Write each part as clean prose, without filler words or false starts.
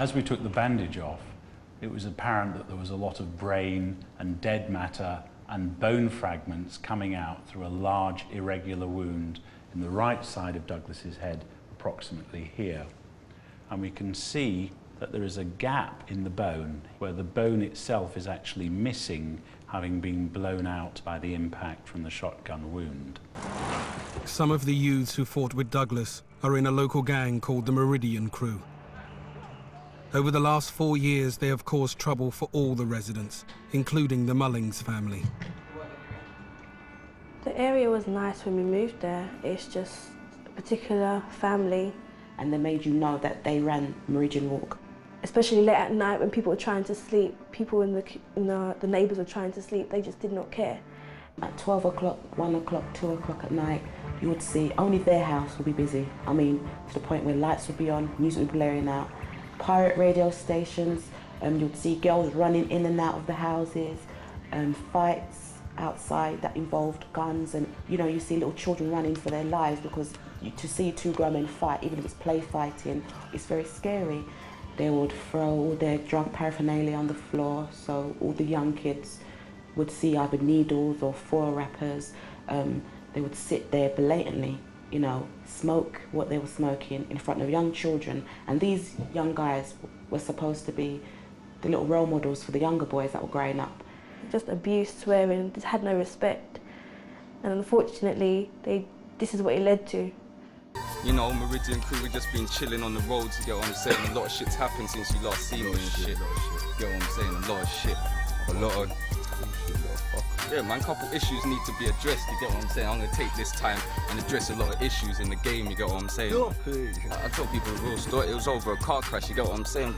As we took the bandage off, it was apparent that there was a lot of brain and dead matter and bone fragments coming out through a large irregular wound in the right side of Douglas's head, approximately here. And we can see that there is a gap in the bone where the bone itself is actually missing, having been blown out by the impact from the shotgun wound. Some of the youths who fought with Douglas are in a local gang called the Meridian Crew. Over the last 4 years, they have caused trouble for all the residents, including the Mullings family. The area was nice when we moved there. It's just a particular family. And they made you know that they ran Meridian Walk. Especially late at night when people were trying to sleep, people in the neighbours were trying to sleep, they just did not care. At 12 o'clock, 1 o'clock, 2 o'clock at night, you would see only their house would be busy. I mean, to the point where lights would be on, music would be blaring out. Pirate radio stations, you'd see girls running in and out of the houses, fights outside that involved guns, and you see little children running for their lives because to see two grown men fight, even if it's play fighting, it's very scary. They would throw all their drug paraphernalia on the floor, so all the young kids would see either needles or foil wrappers. They would sit there blatantly, smoke what they were smoking in front of young children. And these young guys were supposed to be the little role models for the younger boys that were growing up. Just abuse, swearing, just had no respect. And unfortunately, this is what it led to. Meridian Crew, we've just been chilling on the roads, you get what I'm saying? A lot of shit's happened since you last seen me and shit. You get what I'm saying? A lot of shit. A lot of... Yeah, man, couple issues need to be addressed, you get what I'm saying? I'm gonna take this time and address a lot of issues in the game, you get what I'm saying? I tell people the real story, it was over a car crash, you get what I'm saying?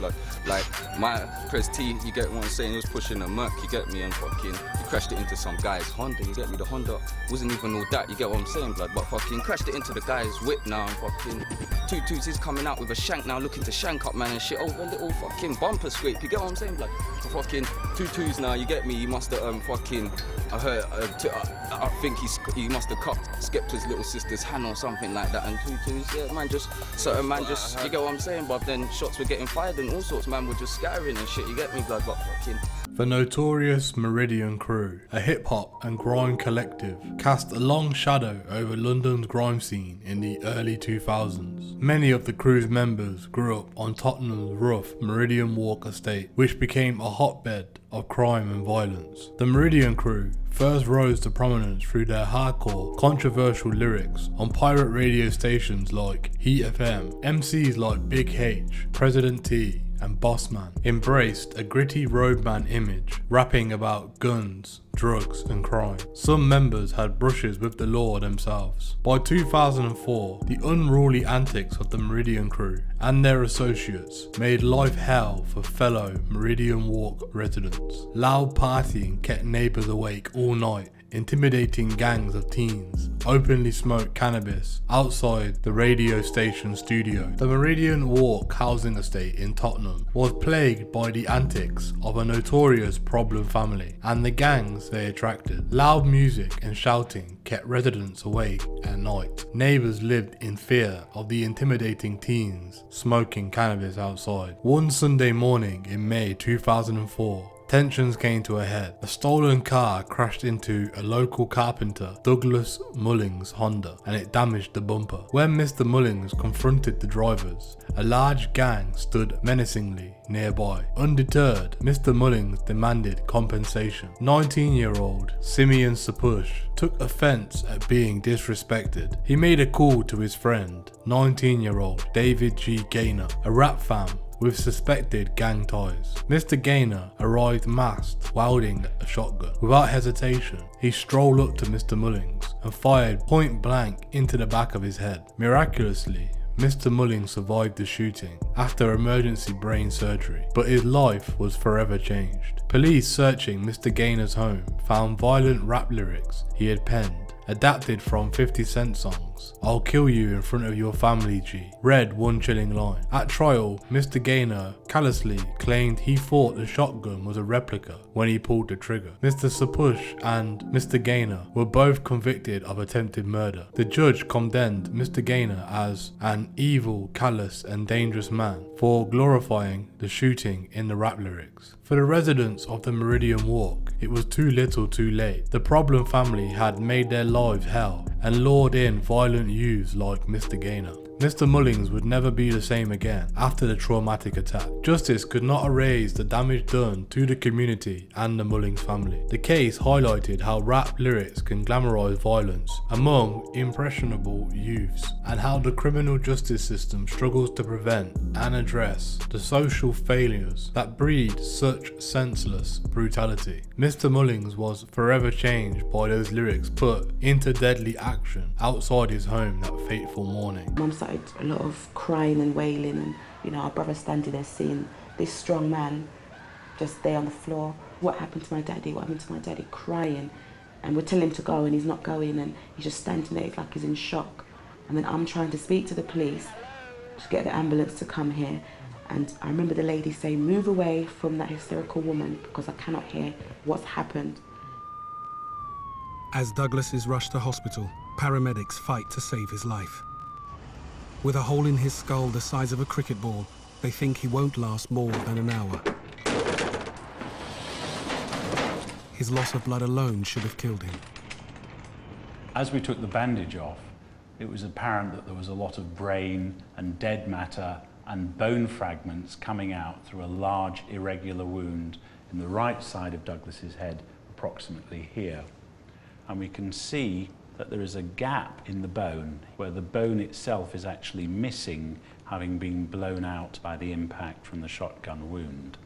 Like my Prez T, you get what I'm saying? He was pushing a Merc, you get me? And fucking, he crashed it into some guy's Honda, you get me? The Honda wasn't even all that, you get what I'm saying, blood? But fucking crashed it into the guy's whip now, and fucking Tutus is coming out with a shank now, looking to shank up, man, and shit over a little fucking bumper scrape, you get what I'm saying, blood? So fucking Tutus now, you get me? He must have fucking, I heard, I think he must have cut Skepta's little sister's hand or something like that, and Tutus, yeah, man, just, certain man just, you get what I'm saying, but then shots were getting fired and all sorts, man, were just scattering and shit, you get me, blood? But fucking... The notorious Meridian Crew, a hip-hop and grime collective, cast a long shadow over London's grime scene in the early 2000s. Many of the crew's members grew up on Tottenham's rough Meridian Walk estate, which became a hotbed of crime and violence. The Meridian Crew first rose to prominence through their hardcore, controversial lyrics on pirate radio stations like Heat FM. MCs like Big H, President T, and Bossman embraced a gritty roadman image, rapping about guns, drugs and crime. Some members had brushes with the law themselves. By 2004, the unruly antics of the Meridian Crew and their associates made life hell for fellow Meridian Walk residents. Loud partying kept neighbours awake all night, intimidating gangs of teens openly smoked cannabis outside the radio station studio. The Meridian Walk housing estate in Tottenham was plagued by the antics of a notorious problem family and the gangs they attracted. Loud music and shouting kept residents awake at night. Neighbours lived in fear of the intimidating teens smoking cannabis outside. One Sunday morning in May 2004, tensions came to a head. A stolen car crashed into a local carpenter, Douglas Mullings' Honda, and it damaged the bumper. When Mr. Mullings confronted the drivers, a large gang stood menacingly nearby. Undeterred, Mr. Mullings demanded compensation. 19-year-old Simeon Szypusz took offence at being disrespected. He made a call to his friend, 19-year-old David G. Gaynor, a rap fan with suspected gang ties. Mr. Gaynor arrived masked, wielding a shotgun. Without hesitation, he strolled up to Mr. Mullings and fired point blank into the back of his head. Miraculously, Mr. Mullings survived the shooting after emergency brain surgery, but his life was forever changed. Police searching Mr. Gaynor's home found violent rap lyrics he had penned, adapted from 50 Cent songs Mullings, "I'll kill you in front of your family, G," read one chilling line. At trial, Mr. Gaynor callously claimed he thought the shotgun was a replica when he pulled the trigger. Mr. Szypusz and Mr. Gaynor were both convicted of attempted murder. The judge condemned Mr. Gaynor as an evil, callous and dangerous man for glorifying the shooting in the rap lyrics. For the residents of the Meridian Walk, it was too little too late. The problem family had made their lives hell and lured in violent youths like Mr. Gaynor. Mr. Mullings would never be the same again after the traumatic attack. Justice could not erase the damage done to the community and the Mullings family. The case highlighted how rap lyrics can glamorize violence among impressionable youths, and how the criminal justice system struggles to prevent and address the social failures that breed such senseless brutality. Mr. Mullings was forever changed by those lyrics put into deadly action outside his home that fateful morning. Mum started a lot of crying and wailing, and our brother standing there seeing this strong man just there on the floor. What happened to my daddy? What happened to my daddy? Crying, and we're telling him to go and he's not going, and he's just standing there like he's in shock. And then I'm trying to speak to the police to get the ambulance to come here, and I remember the lady saying, "Move away from that hysterical woman because I cannot hear what's happened." As Douglas is rushed to hospital, paramedics fight to save his life. With a hole in his skull the size of a cricket ball, they think he won't last more than an hour. His loss of blood alone should have killed him. As we took the bandage off, it was apparent that there was a lot of brain and dead matter and bone fragments coming out through a large irregular wound in the right side of Douglas's head, approximately here. And we can see that there is a gap in the bone where the bone itself is actually missing, having been blown out by the impact from the shotgun wound.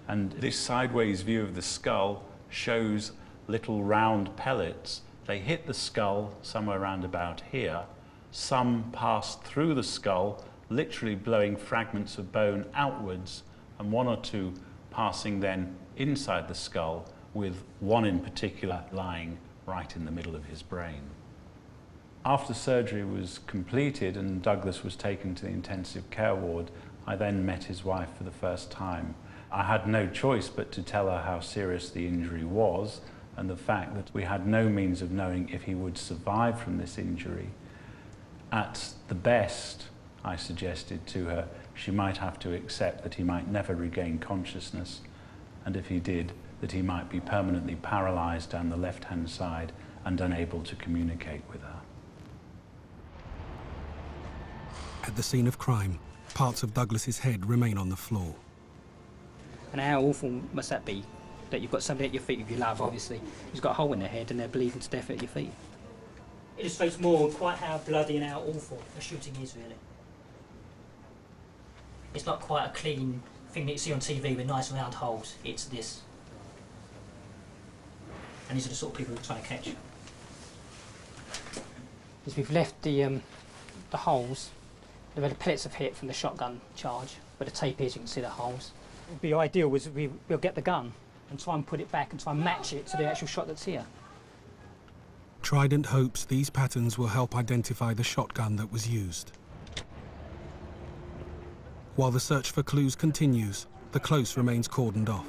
And this sideways view of the skull shows little round pellets. They hit the skull somewhere around about here. Some passed through the skull, literally blowing fragments of bone outwards, and one or two passing then inside the skull, with one in particular lying right in the middle of his brain. After surgery was completed and Douglas was taken to the intensive care ward, I then met his wife for the first time. I had no choice but to tell her how serious the injury was, and the fact that we had no means of knowing if he would survive from this injury. At the best, I suggested to her, she might have to accept that he might never regain consciousness, and if he did, that he might be permanently paralysed down the left-hand side and unable to communicate with her. At the scene of crime, parts of Douglas's head remain on the floor. And how awful must that be, that you've got somebody at your feet who you love, obviously, who's got a hole in their head and they're bleeding to death at your feet? It illustrates more quite how bloody and how awful a shooting is, really. It's not quite a clean thing that you see on TV with nice round holes. It's this. And these are the sort of people we're trying to catch. As we've left the holes, where the pellets have hit from the shotgun charge, where the tape is, you can see the holes. What would be ideal was we'll get the gun and try and put it back and try and match it to the actual shot that's here. Trident hopes these patterns will help identify the shotgun that was used. While the search for clues continues, the close remains cordoned off.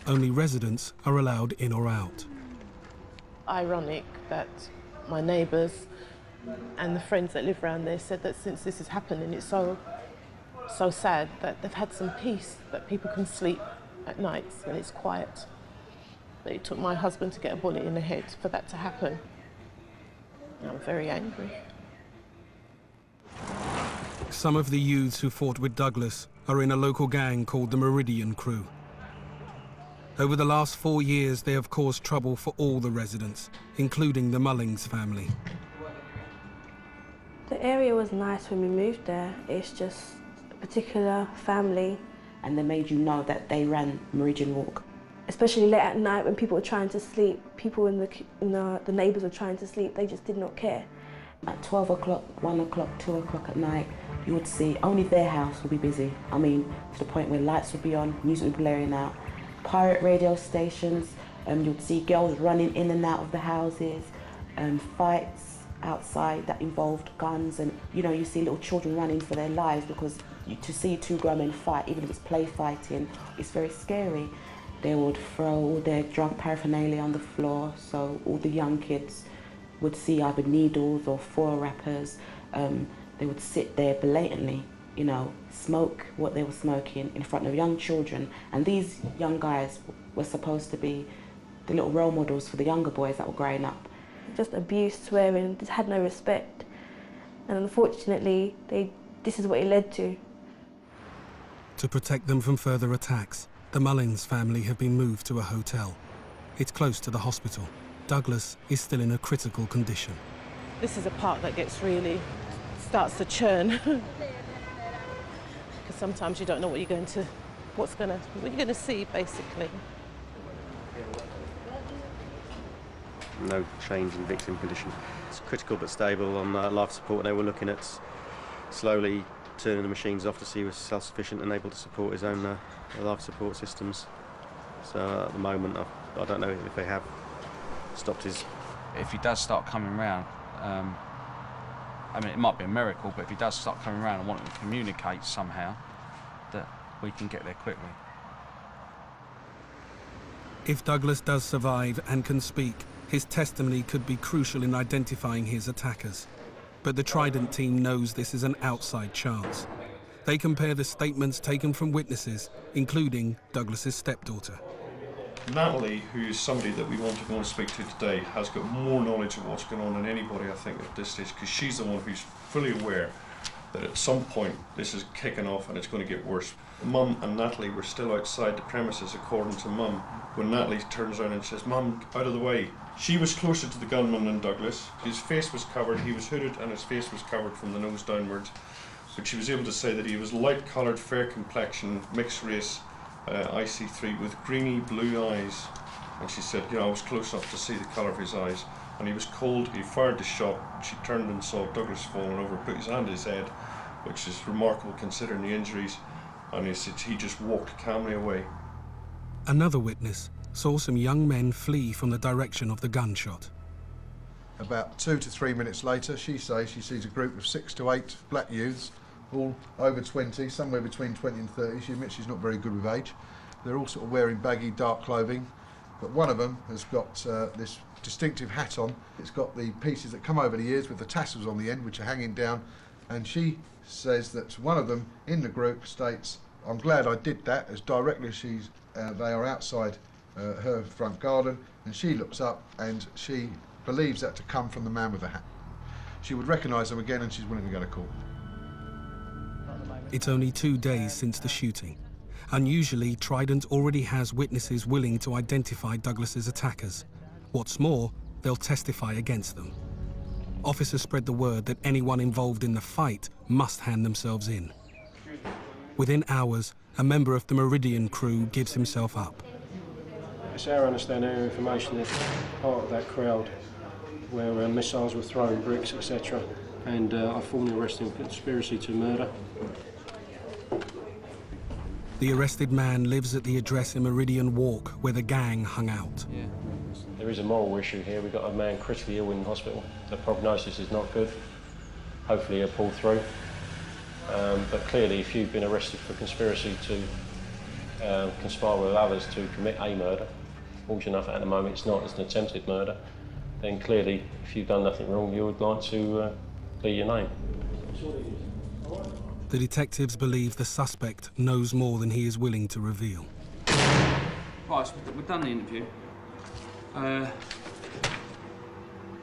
Only residents are allowed in or out. Ironic that my neighbours and the friends that live around there said that since this is happening, it's so sad that they've had some peace, that people can sleep at nights when it's quiet. But it took my husband to get a bullet in the head for that to happen. And I'm very angry. Some of the youths who fought with Douglas are in a local gang called the Meridian Crew. Over the last 4 years, they have caused trouble for all the residents, including the Mullings family. The area was nice when we moved there. It's just a particular family. And they made you know that they ran Meridian Walk. Especially late at night when people were trying to sleep, people in the neighbours were trying to sleep, they just did not care. At 12 o'clock, 1 o'clock, 2 o'clock at night, you would see only their house would be busy. I mean, to the point where lights would be on, music would be blaring out. Pirate radio stations, you'd see girls running in and out of the houses. fights outside that involved guns, and you see little children running for their lives because to see two grown men fight, even if it's play fighting, it's very scary. They would throw all their drug paraphernalia on the floor, so all the young kids would see either needles or foil wrappers. They would sit there blatantly, smoke what they were smoking in front of young children, and these young guys were supposed to be the little role models for the younger boys that were growing up. Just abuse, swearing, just had no respect, and unfortunately this is what it led to. To protect them from further attacks, the Mullings family have been moved to a hotel. It's close to the hospital. Douglas is still in a critical condition. This is a part that starts to churn. Because sometimes you don't know what you're going to see, basically. No change in victim condition. It's critical but stable on life support. They were looking at slowly turning the machines off to see he was self-sufficient and able to support his own life support systems. So at the moment, I don't know if they have stopped his... If he does start coming round, I mean, it might be a miracle, but if he does start coming around and wanting to communicate somehow, that we can get there quickly. If Douglas does survive and can speak, his testimony could be crucial in identifying his attackers. But the Trident team knows this is an outside chance. They compare the statements taken from witnesses, including Douglas's stepdaughter. Natalie, who is somebody that we want to go and speak to today, has got more knowledge of what's going on than anybody, I think, at this stage, because she's the one who's fully aware that at some point this is kicking off and it's going to get worse. Mum and Natalie were still outside the premises, according to Mum, when Natalie turns around and says, "Mum, out of the way." She was closer to the gunman than Douglas. His face was covered, he was hooded and his face was covered from the nose downwards. But she was able to say that he was light-coloured, fair complexion, mixed race, IC3 with greeny blue eyes. And she said, I was close enough to see the colour of his eyes. And he was cold, he fired the shot, she turned and saw Douglas falling over, put his hand to his head, which is remarkable considering the injuries. And he said he just walked calmly away. Another witness saw some young men flee from the direction of the gunshot. About 2 to 3 minutes later, she says she sees a group of 6 to 8 black youths, all over 20, somewhere between 20 and 30. She admits she's not very good with age. They're all sort of wearing baggy, dark clothing, but one of them has got this distinctive hat on. It's got the pieces that come over the ears with the tassels on the end, which are hanging down, and she says that one of them in the group states, "I'm glad I did that," as directly as they are outside her front garden, and she looks up and she believes that to come from the man with the hat. She would recognise them again and she's willing to go to court. It's only 2 days since the shooting. Unusually, Trident already has witnesses willing to identify Douglas's attackers. What's more, they'll testify against them. Officers spread the word that anyone involved in the fight must hand themselves in. Within hours, a member of the Meridian crew gives himself up. It's our understanding, our information, that part of that crowd where missiles were thrown, bricks, etc. And I formally arrested him for conspiracy to murder. The arrested man lives at the address in Meridian Walk where the gang hung out. Yeah. There is a moral issue here. We've got a man critically ill in hospital. The prognosis is not good. Hopefully he'll pull through. But clearly, if you've been arrested for conspiracy to conspire with others to commit a murder, fortunate enough at the moment it's not, it's an attempted murder, then clearly, if you've done nothing wrong, you would like to clear your name. The detectives believe the suspect knows more than he is willing to reveal. Right, so we've done the interview.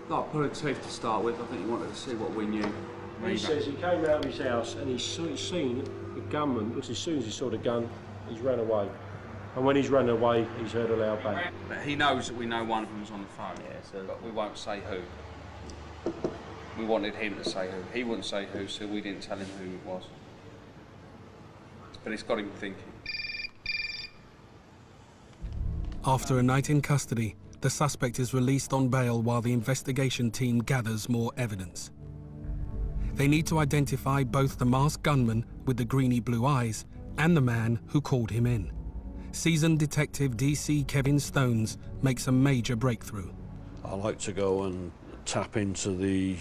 Like pulling teeth to start with, I think he wanted to see what we knew. He says he came out of his house and he's seen the gunman, because as soon as he saw the gun, he's ran away. And when he's run away, he's heard a loud bang. But he knows that we know one of them was on the phone, but we won't say who. We wanted him to say who. He wouldn't say who, so we didn't tell him who it was. But it's got him thinking. After a night in custody, the suspect is released on bail while the investigation team gathers more evidence. They need to identify both the masked gunman with the greeny blue eyes and the man who called him in. Seasoned detective DC Kevin Stones makes a major breakthrough. I like to go and tap into the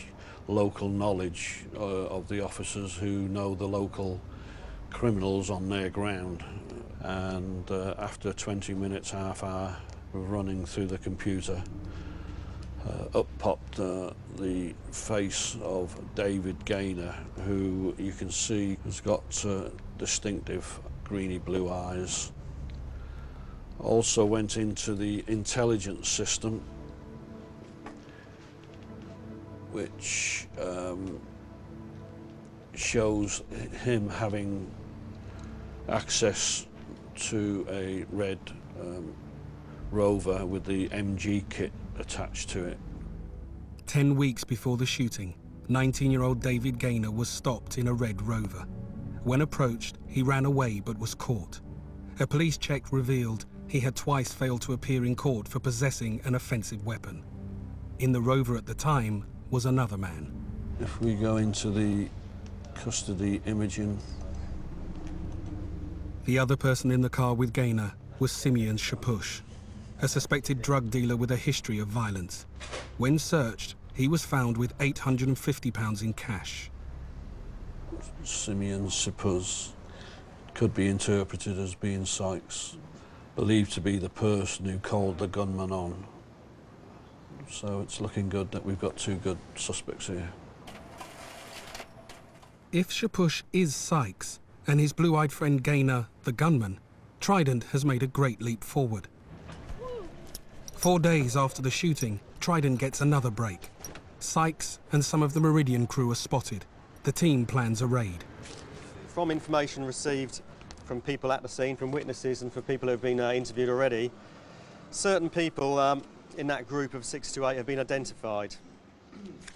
local knowledge of the officers who know the local criminals on their ground. And after 20 minutes, half hour of running through the computer, up popped the face of David Gaynor, who you can see has got distinctive greeny blue eyes. Also went into the intelligence system, which shows him having access to a red Rover with the MG kit attached to it. 10 weeks before the shooting, 19-year-old David Gaynor was stopped in a red Rover. When approached, he ran away but was caught. A police check revealed he had twice failed to appear in court for possessing an offensive weapon. In the Rover at the time was another man. If we go into the custody imaging. The other person in the car with Gaynor was Simeon Szypusz, a suspected drug dealer with a history of violence. When searched, he was found with £850 in cash. Simeon Szypusz could be interpreted as being Sykes, believed to be the person who called the gunman on. So it's looking good that we've got two good suspects here. If Szypusz is Sykes and his blue-eyed friend Gaynor, the gunman, Trident has made a great leap forward. 4 days after the shooting, Trident gets another break. Sykes and some of the Meridian crew are spotted. The team plans a raid. From information received from people at the scene, from witnesses and from people who have been interviewed already, certain people in that group of 6 to 8 have been identified.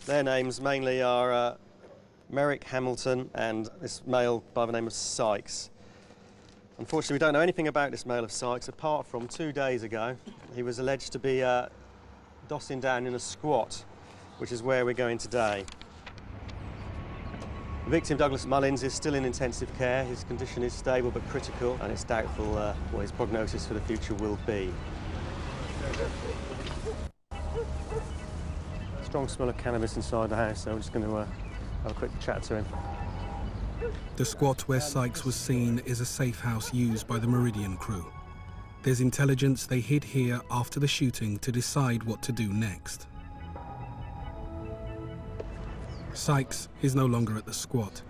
Their names mainly are Merrick Hamilton and this male by the name of Sykes. Unfortunately, we don't know anything about this male of Sykes apart from 2 days ago he was alleged to be dossing down in a squat, which is where we're going today. The victim, Douglas Mullings, is still in intensive care. His condition is stable but critical, and it's doubtful what his prognosis for the future will be. Strong smell of cannabis inside the house, so we're just going to have a quick chat to him. The squat where Sykes was seen is a safe house used by the Meridian crew. There's intelligence they hid here after the shooting to decide what to do next. Sykes is no longer at the squat,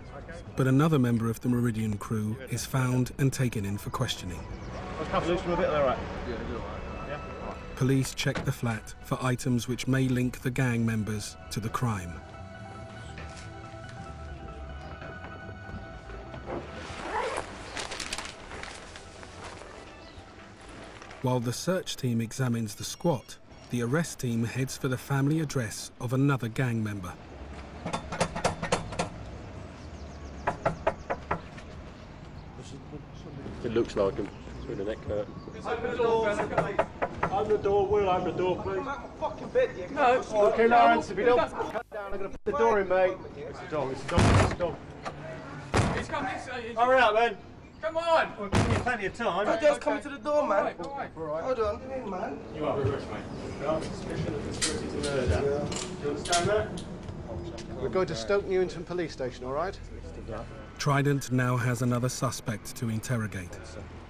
but another member of the Meridian crew is found and taken in for questioning. Police check the flat for items which may link the gang members to the crime. While the search team examines the squat, the arrest team heads for the family address of another gang member. It looks like him, through the neck hurt. Open the door, open the door, Will, open the door, please. Fucking bed, you no. Okay, Lawrence, if you don't cut down, I'm going to put the door in, mate. It's a dog, it's a dog, it's a dog. He's coming, hurry up, then. Come on! Well, give me plenty of time. The girl's coming to the door, man. All right. Hold on. Hey, man. You are arrested, mate. On suspicion of conspiracy to murder. Do you understand that? We're going to Stoke Newington Police Station, all right? Trident now has another suspect to interrogate.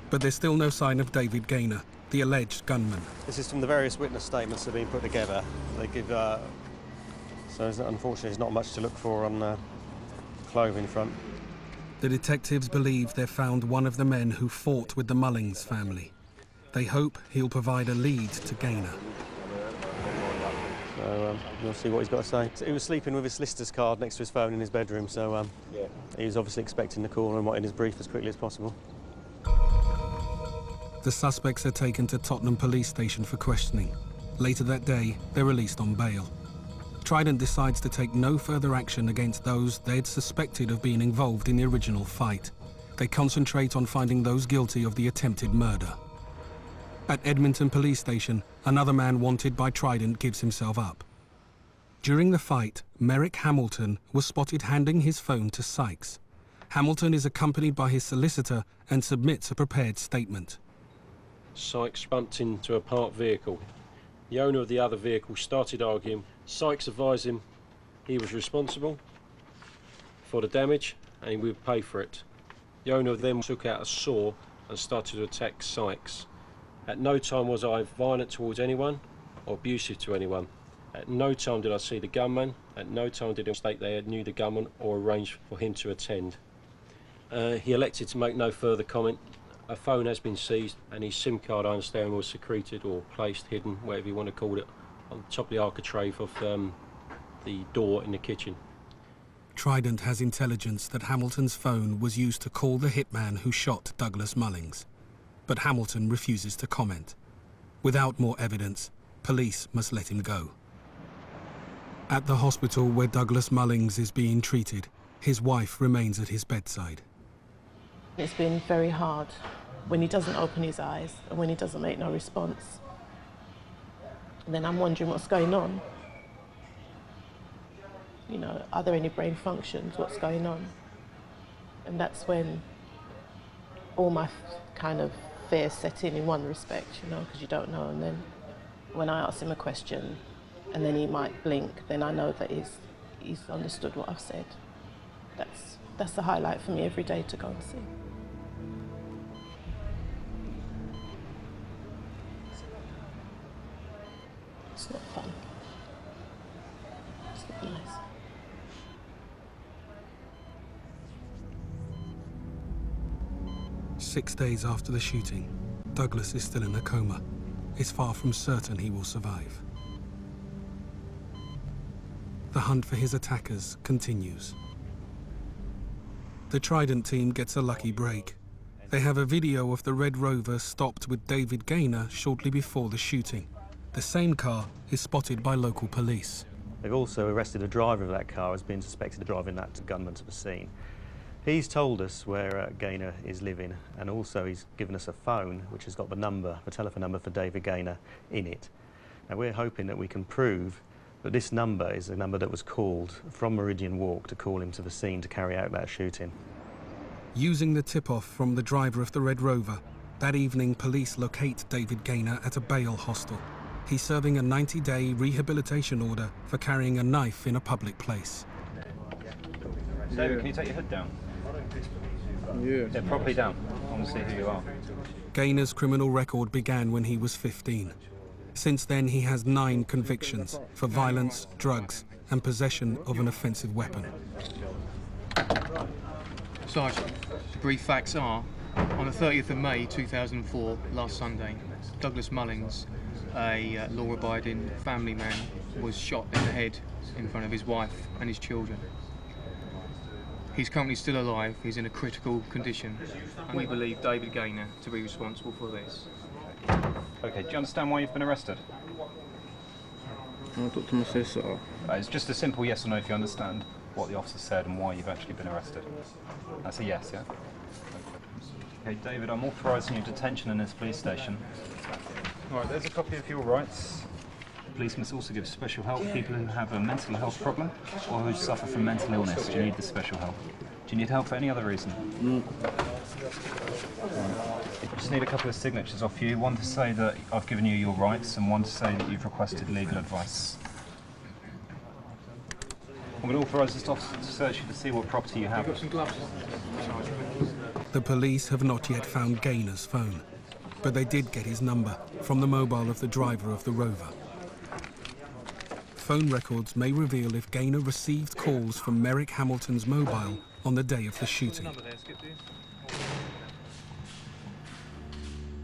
But there's still no sign of David Gaynor, the alleged gunman. This is from the various witness statements that have been put together. They give, so unfortunately there's not much to look for on the clothing front. The detectives believe they've found one of the men who fought with the Mullings family. They hope he'll provide a lead to Gaynor. So we'll see what he's got to say. He was sleeping with his solicitor's card next to his phone in his bedroom, so he was obviously expecting the call and wanted his brief as quickly as possible. The suspects are taken to Tottenham Police Station for questioning. Later that day, they're released on bail. Trident decides to take no further action against those they'd suspected of being involved in the original fight. They concentrate on finding those guilty of the attempted murder. At Edmonton Police Station, another man wanted by Trident gives himself up. During the fight, Merrick Hamilton was spotted handing his phone to Sykes. Hamilton is accompanied by his solicitor and submits a prepared statement. Sykes bumped into a parked vehicle. The owner of the other vehicle started arguing. Sykes advised him he was responsible for the damage and he would pay for it. The owner then took out a saw and started to attack Sykes. At no time was I violent towards anyone or abusive to anyone. At no time did I see the gunman. At no time did they state they knew the gunman or arranged for him to attend. He elected to make no further comment. A phone has been seized and his SIM card, I understand, was secreted or placed, hidden, whatever you want to call it, on top of the architrave of the door in the kitchen. Trident has intelligence that Hamilton's phone was used to call the hitman who shot Douglas Mullings. But Hamilton refuses to comment. Without more evidence, police must let him go. At the hospital where Douglas Mullings is being treated, his wife remains at his bedside. It's been very hard when he doesn't open his eyes and when he doesn't make no response. And then I'm wondering what's going on. You know, are there any brain functions? What's going on? And that's when all my kind of fears set in one respect, you know, because you don't know. And then when I ask him a question and then he might blink, then I know that he's understood what I've said. That's the highlight for me every day to go and see. It's not fun. It's not nice. Six days after the shooting, Douglas is still in a coma. It's far from certain he will survive. The hunt for his attackers continues. The Trident team gets a lucky break. They have a video of the Red Rover stopped with David Gaynor shortly before the shooting. The same car is spotted by local police. They've also arrested a driver of that car as being suspected of driving that gunman to the scene. He's told us where Gaynor is living, and also he's given us a phone which has got the number, the telephone number for David Gaynor in it. Now we're hoping that we can prove that this number is the number that was called from Meridian Walk to call him to the scene to carry out that shooting. Using the tip-off from the driver of the Red Rover, that evening police locate David Gaynor at a bail hostel. He's serving a 90-day rehabilitation order for carrying a knife in a public place. David, can you take your hood down? Yeah, properly down. I want to see who you are. Gaynor's criminal record began when he was 15. Since then, he has 9 convictions for violence, drugs, and possession of an offensive weapon. Sergeant, the brief facts are, on the 30th of May 2004, last Sunday, Douglas Mullings, a law-abiding family man, was shot in the head in front of his wife and his children. He's currently still alive, he's in a critical condition, and we believe David Gaynor to be responsible for this. Okay, do you understand why you've been arrested? I'll talk to my solicitor. It's just a simple yes or no if you understand what the officer said and why you've actually been arrested. That's a yes, yeah? Okay, David, I'm authorising your detention in this police station. Alright, there's a copy of your rights. Police must also give special help to people who have a mental health problem or who suffer from mental illness. Do you need this special help? Do you need help for any other reason? I just need a couple of signatures off you. One to say that I've given you your rights and one to say that you've requested legal advice. I'm going to authorise this officer to search you to see what property you have. Got some gloves? The police have not yet found Gaynor's phone, but they did get his number from the mobile of the driver of the Rover. Phone records may reveal if Gaynor received calls from Merrick Hamilton's mobile on the day of the shooting.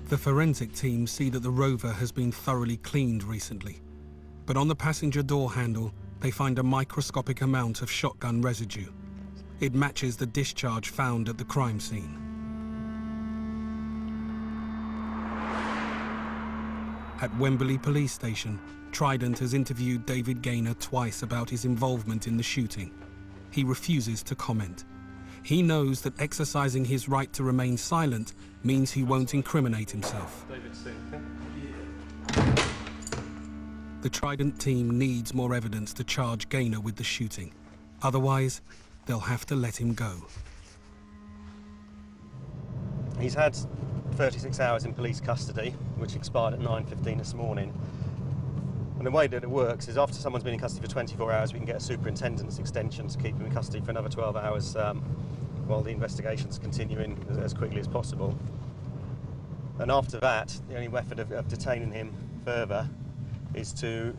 The forensic team see that the Rover has been thoroughly cleaned recently, but on the passenger door handle they find a microscopic amount of shotgun residue. It matches the discharge found at the crime scene. At Wembley Police Station, Trident has interviewed David Gaynor twice about his involvement in the shooting. He refuses to comment. He knows that exercising his right to remain silent means he won't incriminate himself. The Trident team needs more evidence to charge Gaynor with the shooting. Otherwise, they'll have to let him go. He's had 36 hours in police custody, which expired at 9:15 this morning. And the way that it works is after someone's been in custody for 24 hours, we can get a superintendent's extension to keep them in custody for another 12 hours while the investigation's continuing as quickly as possible. And after that, the only method of detaining him further is to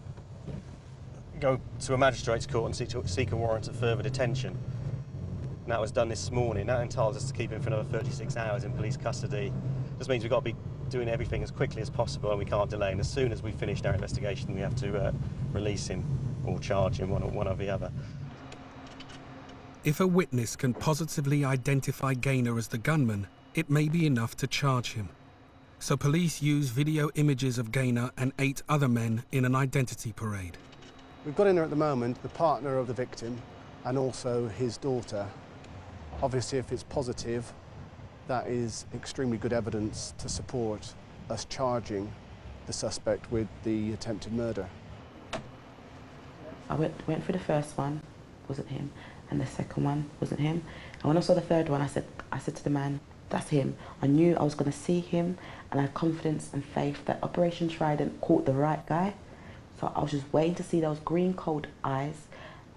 go to a magistrate's court and seek a warrant of further detention. And that was done this morning. That entitles us to keep him for another 36 hours in police custody. Just means we've got to be doing everything as quickly as possible and we can't delay. And as soon as we've finished our investigation, we have to release him or charge him, one or the other. If a witness can positively identify Gaynor as the gunman, it may be enough to charge him. So police use video images of Gaynor and 8 other men in an identity parade. We've got in there at the moment the partner of the victim and also his daughter. Obviously, if it's positive, that is extremely good evidence to support us charging the suspect with the attempted murder. I went for the first one, wasn't him, and the second one wasn't him. And when I saw the third one, I said to the man, that's him. I knew I was going to see him, and I had confidence and faith that Operation Trident caught the right guy. So I was just waiting to see those green cold eyes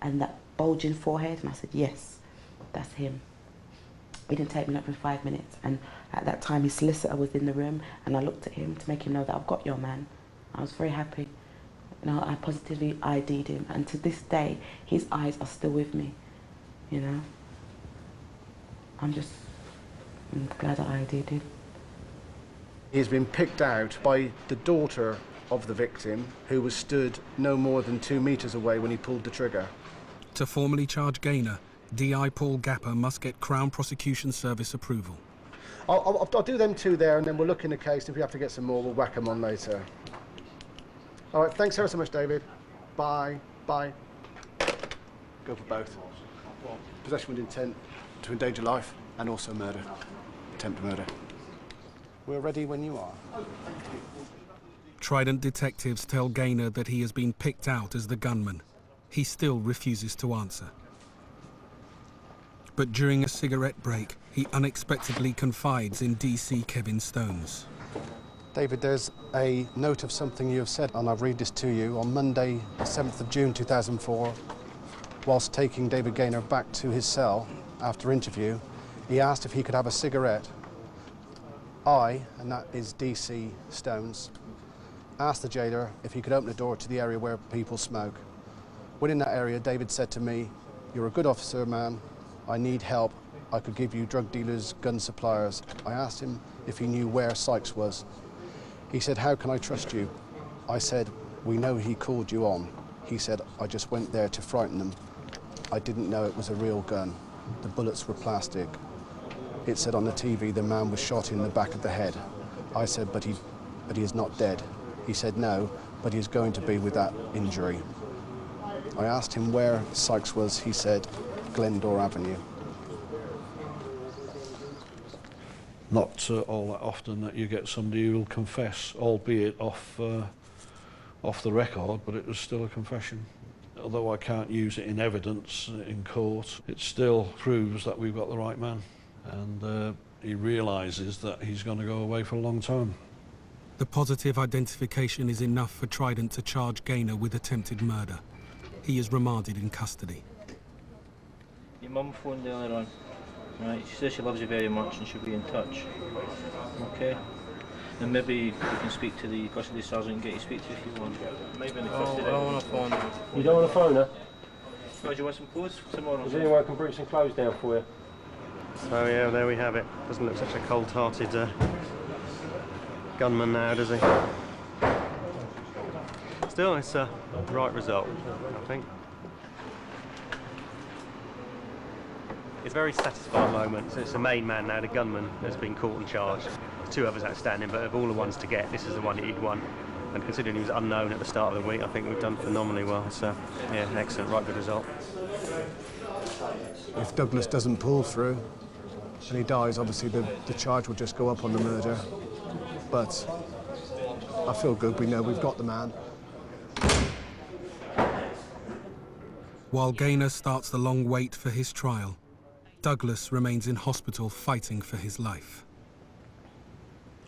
and that bulging forehead, and I said, yes, that's him. It didn't take me less than 5 minutes, and at that time his solicitor was in the room, and I looked at him to make him know that I've got your man. I was very happy. You know, I positively ID'd him, and to this day his eyes are still with me. You know, I'm glad I ID'd him. He's been picked out by the daughter of the victim, who was stood no more than 2 meters away when he pulled the trigger. To formally charge Gaynor, DI Paul Gapper must get Crown Prosecution Service approval. I'll do them 2 there, and then we'll look in the case. If we have to get some more, we'll whack them on later. All right, thanks ever so much, David. Bye. Bye. Go for both. Possession with intent to endanger life and also murder. Attempt murder. We're ready when you are. Trident detectives tell Gaynor that he has been picked out as the gunman. He still refuses to answer. But during a cigarette break, he unexpectedly confides in DC Kevin Stones. David, there's a note of something you have said, and I'll read this to you. On Monday, the 7th of June 2004, whilst taking David Gaynor back to his cell after interview, he asked if he could have a cigarette. I, and that is DC Stones, asked the jailer if he could open the door to the area where people smoke. Within that area, David said to me, "You're a good officer, man. I need help. I could give you drug dealers, gun suppliers." I asked him if he knew where Sykes was. He said, "How can I trust you?" I said, "We know he called you on." He said, "I just went there to frighten them. I didn't know it was a real gun. The bullets were plastic. It said on the TV the man was shot in the back of the head." I said, but he is not dead." He said, "No, but he is going to be with that injury." I asked him where Sykes was. He said, "Glendore Avenue." Not all that often that you get somebody who will confess, albeit off the record, but it was still a confession. Although I can't use it in evidence in court, it still proves that we've got the right man. And he realises that he's going to go away for a long time. The positive identification is enough for Trident to charge Gaynor with attempted murder. He is remanded in custody. Your mum phoned earlier on. Right, she says she loves you very much and she'll be in touch. Okay? And maybe you can speak to the custody sergeant and get you to speak to if you want. Maybe in the custody. I don't want to phone her. You don't want to phone her? Oh, do you want some clothes tomorrow? Is anyone can bring some clothes down for you? So yeah, there we have it. Doesn't look such a cold-hearted gunman now, does he? Still, it's a right result, I think. It's a very satisfying moment. So it's the main man now, the gunman, has been caught and charged. There's 2 others outstanding, but of all the ones to get, this is the one that he'd won. And considering he was unknown at the start of the week, I think we've done phenomenally well. So, yeah, excellent, right good result. If Douglas doesn't pull through and he dies, obviously the charge will just go up on the murder. But I feel good. We know we've got the man. While Gaynor starts the long wait for his trial, Douglas remains in hospital fighting for his life.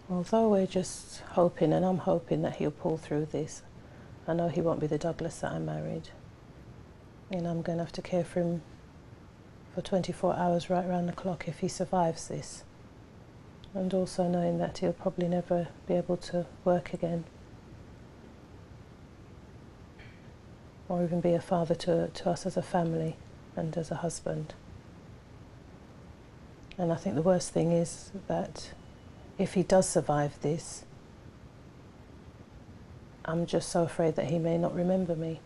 Although we're just hoping, and I'm hoping that he'll pull through this, I know he won't be the Douglas that I married. And I'm going to have to care for him for 24 hours right round the clock if he survives this. And also knowing that he'll probably never be able to work again. Or even be a father to us as a family and as a husband. And I think the worst thing is that if he does survive this, I'm just so afraid that he may not remember me.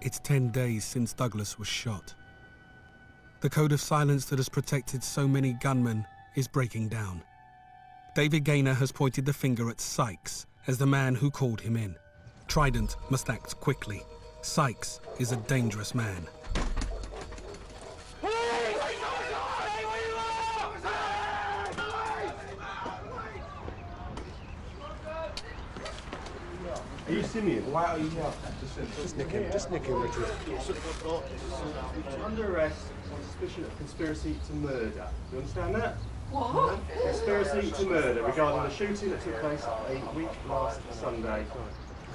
It's 10 days since Douglas was shot. The code of silence that has protected so many gunmen is breaking down. David Gaynor has pointed the finger at Sykes as the man who called him in. Trident must act quickly. Sykes is a dangerous man. Are you Simeon? Why are you here? Just nick him, Richard. Under arrest on suspicion of conspiracy to murder. You understand that? What? Conspiracy to murder regarding the shooting that took place a week last Sunday.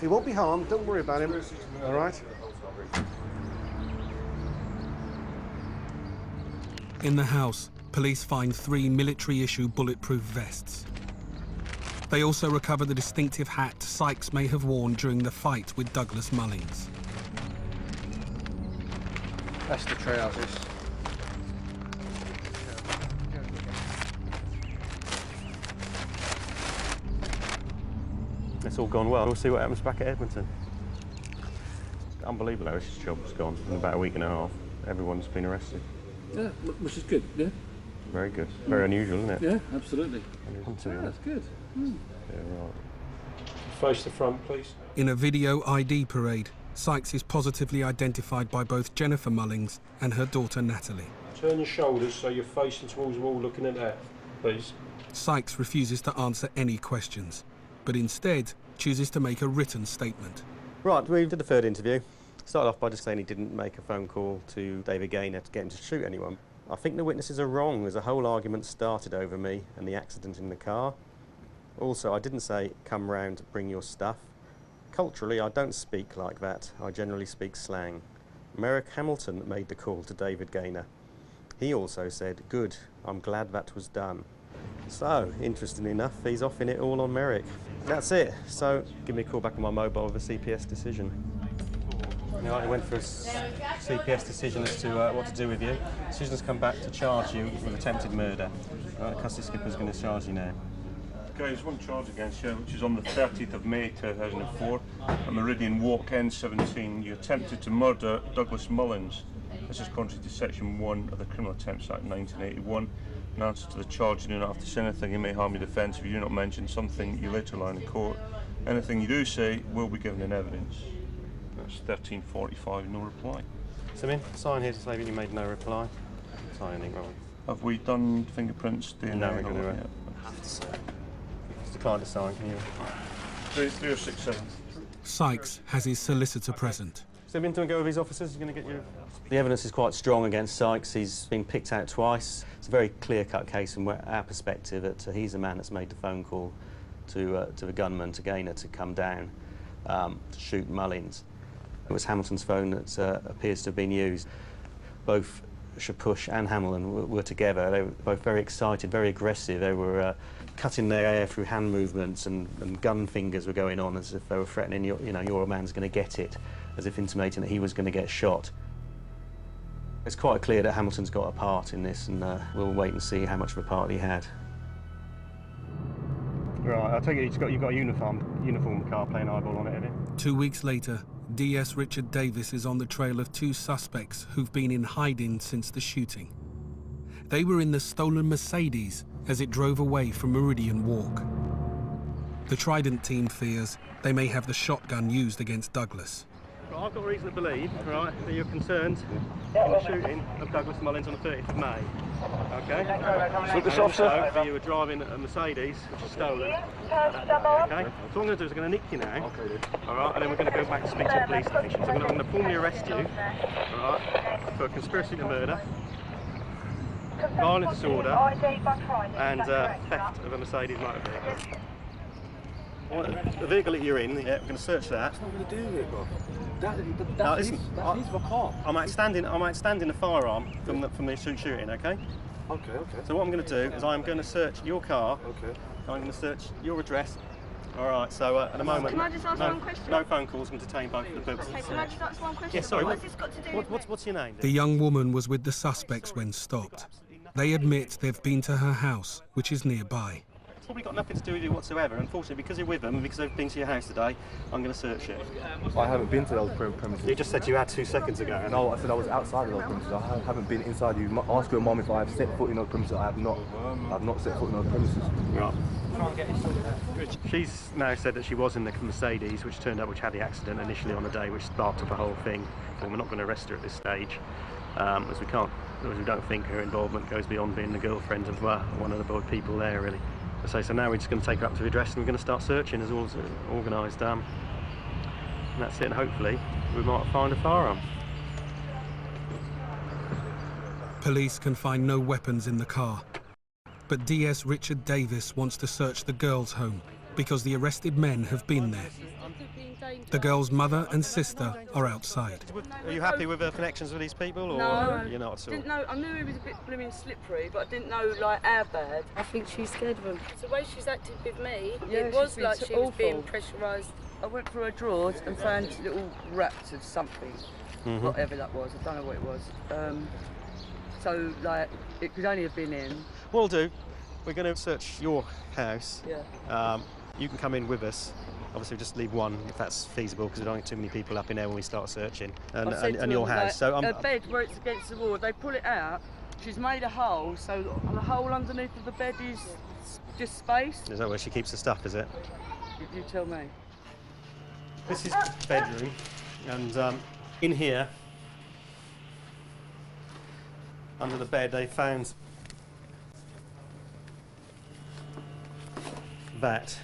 He won't be harmed, don't worry about him. All right? In the house, police find 3 military-issue bulletproof vests. They also recover the distinctive hat Sykes may have worn during the fight with Douglas Mullings. That's the trousers. It's all gone well. We'll see what happens back at Edmonton. Unbelievable how this job's gone in about a week and a half. Everyone's been arrested. Yeah, which is good, yeah? Very good. Very unusual, isn't it? Yeah, absolutely. That's good. Yeah, right. Face the front, please. In a video ID parade, Sykes is positively identified by both Jennifer Mullings and her daughter Natalie. Turn your shoulders so you're facing towards the wall looking at that, please. Sykes refuses to answer any questions, but instead chooses to make a written statement. Right, we did the third interview. Started off by just saying he didn't make a phone call to David Gaynor to get him to shoot anyone. I think the witnesses are wrong. There's a whole argument started over me and the accident in the car. Also, I didn't say, come round, bring your stuff. Culturally, I don't speak like that. I generally speak slang. Merrick Hamilton made the call to David Gaynor. He also said, good, I'm glad that was done. So, interestingly enough, he's off in it all on Merrick. That's it. So, give me a call back on my mobile with a CPS decision. I went for a CPS decision as to what to do with you. Decision's come back to charge you with attempted murder. The custody skipper's going to charge you now. Okay, there's one charge against you, which is on the 30th of May 2004 at Meridian Walk, N17. You attempted to murder Douglas Mullings. This is contrary to Section 1 of the Criminal Attempts Act 1981. In answer to the charge, you do not have to say anything. You may harm your defence if you do not mention something you later lie in court. Anything you do say will be given in evidence. That's 1345, no reply. Simeon, sign here to say that you made no reply. Sign anything wrong. Have we done fingerprints, DNA? No, we're going to have to say. It's declined to sign, can you? 3067. Sykes has his solicitor present. Simeon, do you want to go with his officers? You're going to get your... The evidence is quite strong against Sykes. He's been picked out twice. It's a very clear-cut case from our perspective that he's the man that's made the phone call to the gunman, to Gaynor, to come down to shoot Mullings. It was Hamilton's phone that appears to have been used. Both Szypusz and Hamilton were together. They were both very excited, very aggressive. They were cutting their air through hand movements, and gun fingers were going on as if they were threatening, your man's going to get it, as if intimating that he was going to get shot. It's quite clear that Hamilton's got a part in this, and we'll wait and see how much of a part he had. Right, I take it you've got a uniform car playing eyeball on it, have you? 2 weeks later, DS Richard Davis is on the trail of 2 suspects who've been in hiding since the shooting. They were in the stolen Mercedes as it drove away from Meridian Walk. The Trident team fears they may have the shotgun used against Douglas. Right, I've got reason to believe, right, that you're concerned in the shooting of Douglas Mullings on the 30th of May. Okay? Look, this officer. That you were driving a Mercedes, which is stolen. Okay? So what I'm going to do is I'm going to nick you now. Okay, then. All right, and then we're going to go back to speak to the police station. So I'm going to formally arrest you, all right, for conspiracy to murder, violent disorder, and theft of a Mercedes motor vehicle. The vehicle that you're in, yeah, we're going to search that. That's not going to do it, bro. That's his car. I might stand in a firearm from the shooting, okay? Okay. So what I'm going to do is I'm going to search your car. Okay. I'm going to search your address. All right, so at the moment... Can I just ask one question? No phone calls can detain both of the purposes. Okay, can I just ask one question? Yeah, sorry. What's this got to do with what's your name? The young woman was with the suspects when stopped. They admit they've been to her house, which is nearby. It's probably got nothing to do with you whatsoever. Unfortunately, because you're with them and because they've been to your house today, I'm going to search it. I haven't been to those premises. You just said you had 2 seconds ago. No, I said I was outside of those premises. I haven't been inside. You ask your mum if I have set foot in those premises. I have not. I've not set foot in those premises. Right. She's now said that she was in the Mercedes, which had the accident initially on the day, which sparked up the whole thing. So we're not going to arrest her at this stage, as we don't think her involvement goes beyond being the girlfriend of one of the people there, really. So now we're just going to take her up to the address and we're going to start searching as all organised. And that's it. And hopefully we might find a firearm. Police can find no weapons in the car. But DS Richard Davis wants to search the girls' home because the arrested men have been there. The girl's mother and sister are outside. Are you happy with her connections with these people, or no, you're not at all? Didn't know. I knew he was a bit blooming slippery, but I didn't know like how bad. I think she's scared of him. The way she's acted with me, it was like she was being pressurised. I went through her drawers and found little wraps of something, whatever that was. I don't know what it was. So like it could only have been him. We'll do. We're going to search your house. Yeah. You can come in with us. Obviously, just leave one if that's feasible, because we don't get too many people up in there when we start searching. And your house. So her bed where it's against the wall. They pull it out. She's made a hole, so the hole underneath of the bed is just space. Is that where she keeps the stuff? Is it? You tell me. This is the bedroom, and in here, under the bed, they found that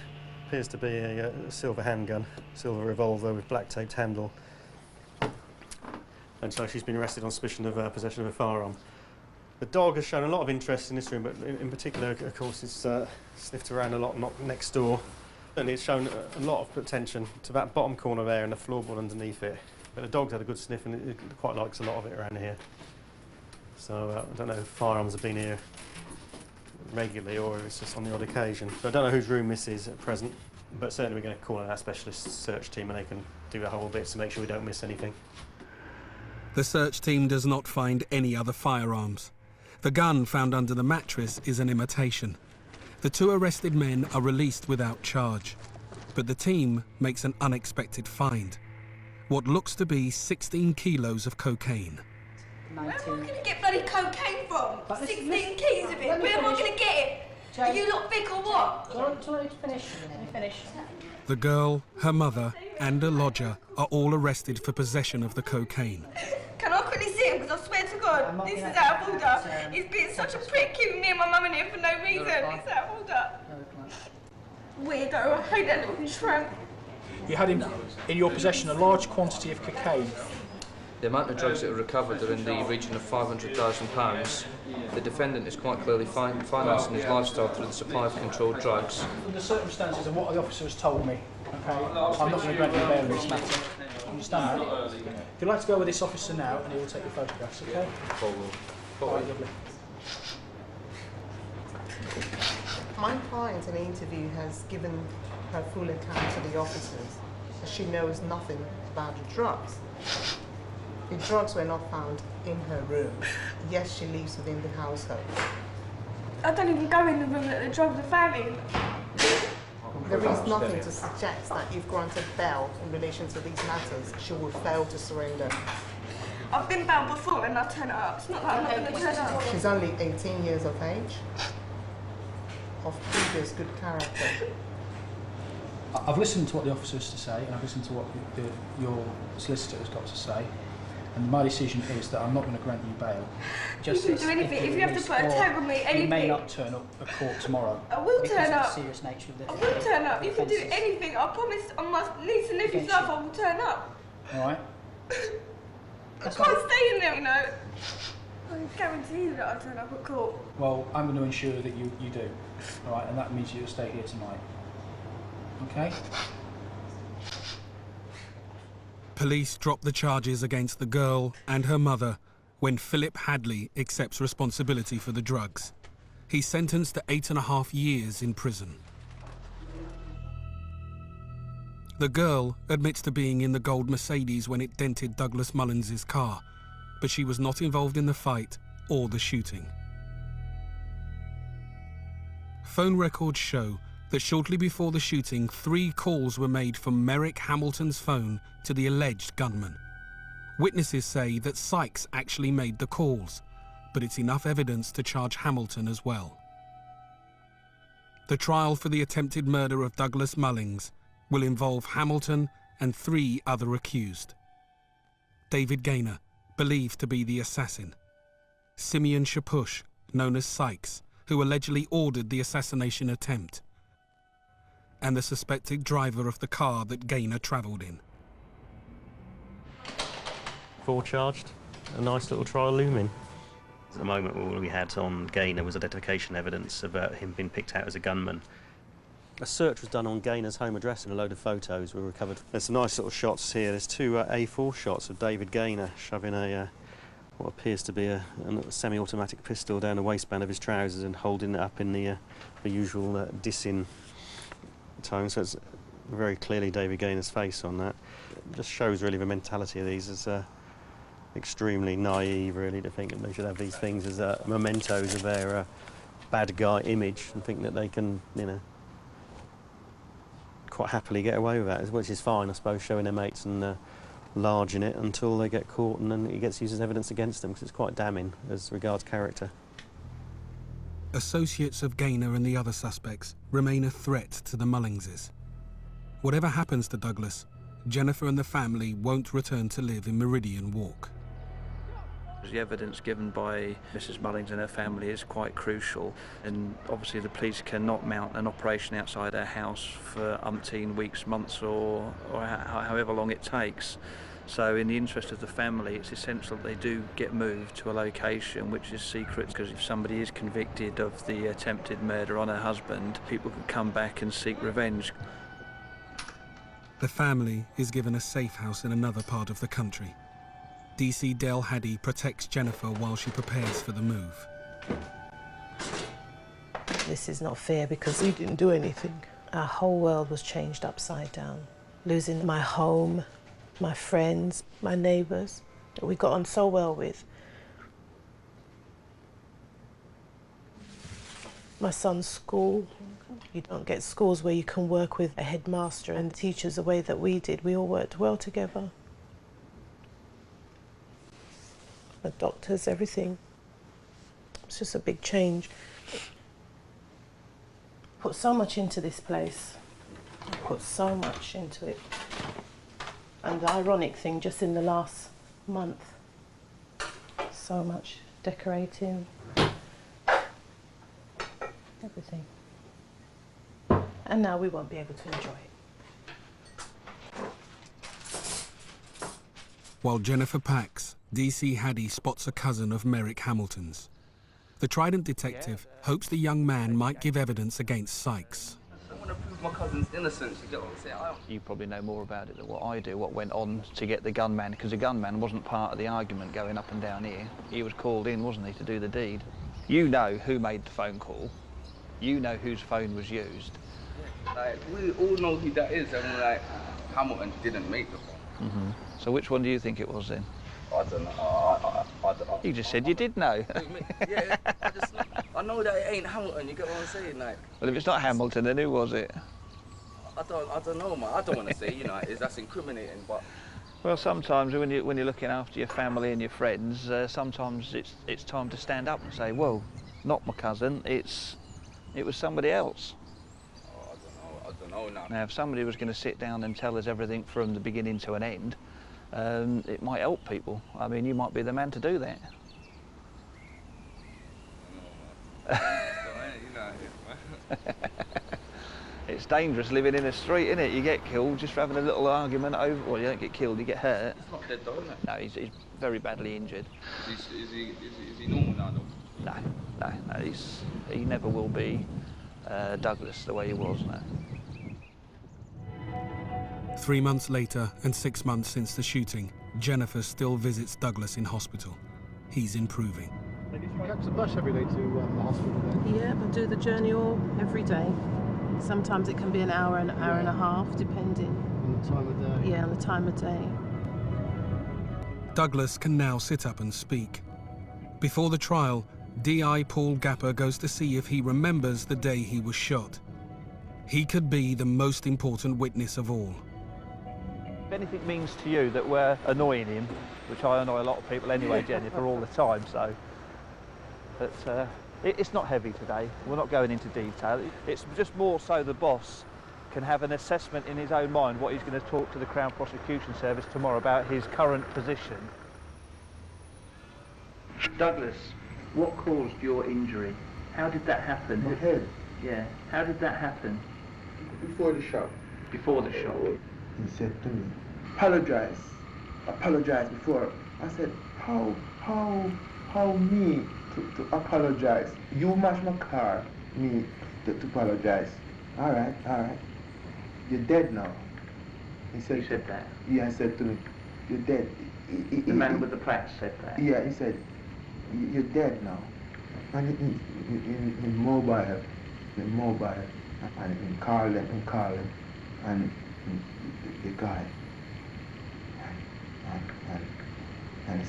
appears to be a silver handgun, silver revolver with black taped handle. And so she's been arrested on suspicion of possession of a firearm. The dog has shown a lot of interest in this room, but in particular, of course, it's sniffed around a lot next door. And it's shown a lot of attention to that bottom corner there and the floorboard underneath it. But the dog's had a good sniff and it quite likes a lot of it around here. So I don't know if firearms have been here regularly or if it's just on the odd occasion. So I don't know whose room this is at present, but certainly we're going to call in our specialist search team and they can do a whole bit to make sure we don't miss anything. The search team does not find any other firearms. The gun found under the mattress is an imitation. The 2 arrested men are released without charge, but the team makes an unexpected find. What looks to be 16 kilos of cocaine. Where am I going to get bloody cocaine from? 16 keys of it. Where am I going to get it? Are you lot big or what? Do you want to finish? Let me finish. The girl, her mother, and a lodger are all arrested for possession of the cocaine. Can I quickly see him? Because I swear to God, this is out of order. He's being such a prick, keeping me and my mum in here for no reason. It's out of order. Weirdo, I hate that little tramp. You had in your possession a large quantity of cocaine. The amount of drugs that were recovered are in the region of £500,000. The defendant is quite clearly financing his lifestyle through the supply of controlled drugs. From the circumstances of what the officer has told me, okay, I'm not going to grant you bail in this matter. Understand that? If you'd like to go with this officer now, and he will take your photographs, okay? All right, lovely. My client in the interview has given her full account to the officers, as she knows nothing about the drugs. The drugs were not found in her room. Yes, she lives within the household. I don't even go in the room that the drugs are found in. There is nothing to suggest that if granted bail in relation to these matters, she would fail to surrender. I've been bailed before and I turn up. It's not like I'm not going to turn up. She's only 18 years of age, of previous good character. I've listened to what the officer has to say, and I've listened to what your solicitor has got to say. And my decision is that I'm not going to grant you bail. You can do anything. If you have to put a tag on me, anything. You may not turn up at court tomorrow. I will turn up. Because of the serious nature of the I will turn up. You can do anything. I promise on my niece and nephew's life I will turn up. All right? I can't stay in there, you know. I guarantee you that I'll turn up at court. Well, I'm going to ensure that you do. All right? And that means you'll stay here tonight. Okay? Police drop the charges against the girl and her mother when Philip Hadley accepts responsibility for the drugs. He's sentenced to 8.5 years in prison. The girl admits to being in the gold Mercedes when it dented Douglas Mullings' car, but she was not involved in the fight or the shooting. Phone records show that shortly before the shooting, 3 calls were made from Merrick Hamilton's phone to the alleged gunman. Witnesses say that Sykes actually made the calls, but it's enough evidence to charge Hamilton as well. The trial for the attempted murder of Douglas Mullings will involve Hamilton and 3 other accused. David Gaynor, believed to be the assassin. Simeon Szypusz, known as Sykes, who allegedly ordered the assassination attempt. And the suspected driver of the car that Gaynor travelled in. 4 charged, a nice little trial looming. At the moment, all we had on Gaynor was identification evidence about him being picked out as a gunman. A search was done on Gaynor's home address and a load of photos were recovered. There's some nice little shots here. There's 2 A4 shots of David Gaynor shoving what appears to be a semi-automatic pistol down the waistband of his trousers and holding it up in the usual dissing tone. So it's very clearly David Gaynor's face on that. It just shows really the mentality of these as extremely naive, really, to think that they should have these things as mementos of their bad guy image and think that they can, you know, quite happily get away with that, which is fine, I suppose, showing their mates and larging it until they get caught and then it gets used as evidence against them, because it's quite damning as regards character. Associates of Gaynor and the other suspects remain a threat to the Mullingses. Whatever happens to Douglas, Jennifer and the family won't return to live in Meridian Walk. The evidence given by Mrs. Mullings and her family is quite crucial, and obviously the police cannot mount an operation outside her house for umpteen weeks, months or however long it takes. So in the interest of the family, it's essential that they do get moved to a location which is secret, because if somebody is convicted of the attempted murder on her husband, people can come back and seek revenge. The family is given a safe house in another part of the country. DC Del Haddy protects Jennifer while she prepares for the move. This is not fair because we didn't do anything. Our whole world was changed upside down. Losing my home, my friends, my neighbours that we got on so well with. My son's school. You don't get schools where you can work with a headmaster and teachers the way that we did. We all worked well together. The doctors, everything. It's just a big change. Put so much into this place. Put so much into it. And the ironic thing, just in the last month, so much decorating, everything. And now we won't be able to enjoy it. While Jennifer packs, DC Haddy spots a cousin of Merrick Hamilton's. The Trident detective hopes the young man might give evidence against Sykes. I want to prove my cousin's innocence, you get what I'm saying? You probably know more about it than what I do, what went on to get the gunman, because the gunman wasn't part of the argument going up and down here. He was called in, wasn't he, to do the deed. You know who made the phone call. You know whose phone was used. Like, we all know who that is, and like, Hamilton didn't make the phone. Mm-hmm. So which one do you think it was then? I don't know. You just said you did know. Yeah, I know that it ain't Hamilton, you get what I'm saying? Like, Well, if it's not Hamilton, then who was it? I don't know, man. I don't want to say, you know, that's incriminating, but... Well, sometimes when you're looking after your family and your friends, sometimes it's time to stand up and say, well, not my cousin, it was somebody else. I don't know now. Now, if somebody was going to sit down and tell us everything from the beginning to an end, it might help people. I mean, you might be the man to do that. It's dangerous living in a street, isn't it? You get killed just for having a little argument over... Well, you don't get killed, you get hurt. It's not dead though, isn't it? No, he's very badly injured. Is he normal now though? No, he never will be Douglas the way he was, no. 3 months later and 6 months since the shooting, Jennifer still visits Douglas in hospital. He's improving. You catch the bus every day to the hospital then? Yeah, I do the journey all every day. Sometimes it can be an hour and a half, depending. On the time of day? Yeah, on the time of day. Douglas can now sit up and speak. Before the trial, DI Paul Gapper goes to see if he remembers the day he was shot. He could be the most important witness of all. If anything means to you that we're annoying him, which I annoy a lot of people anyway, Jennifer, all the time, so... But it's not heavy today. We're not going into detail. It's just more so the boss can have an assessment in his own mind what he's going to talk to the Crown Prosecution Service tomorrow about his current position. Douglas, what caused your injury? How did that happen? My head. Yeah. How did that happen? Before the shot. Before the shot? He said to me, apologize before. I said, how me to apologize? You match my car, me to apologize. All right. You're dead now. He said. You said that? Yeah, he said to me, you're dead. The man with the plaque said that? Yeah, he said, you're dead now. And in mobile, and in calling, and the guy, and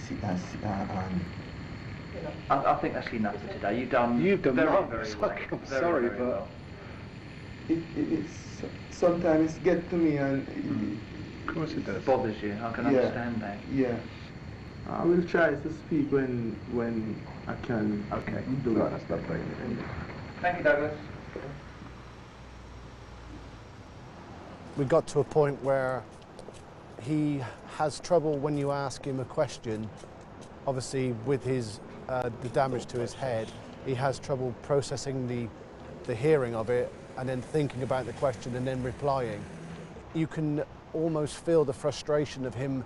I think that's enough for today. You've done very well. I'm sorry, but well. It's sometimes it gets to me, and of course it does. It bothers you. I can understand that. Yeah. I will try to speak when I can. Okay. Do that stuff like that. Thank you, Douglas. We got to a point where he has trouble when you ask him a question. Obviously, with his the damage to his head, he has trouble processing the hearing of it and then thinking about the question and then replying. You can almost feel the frustration of him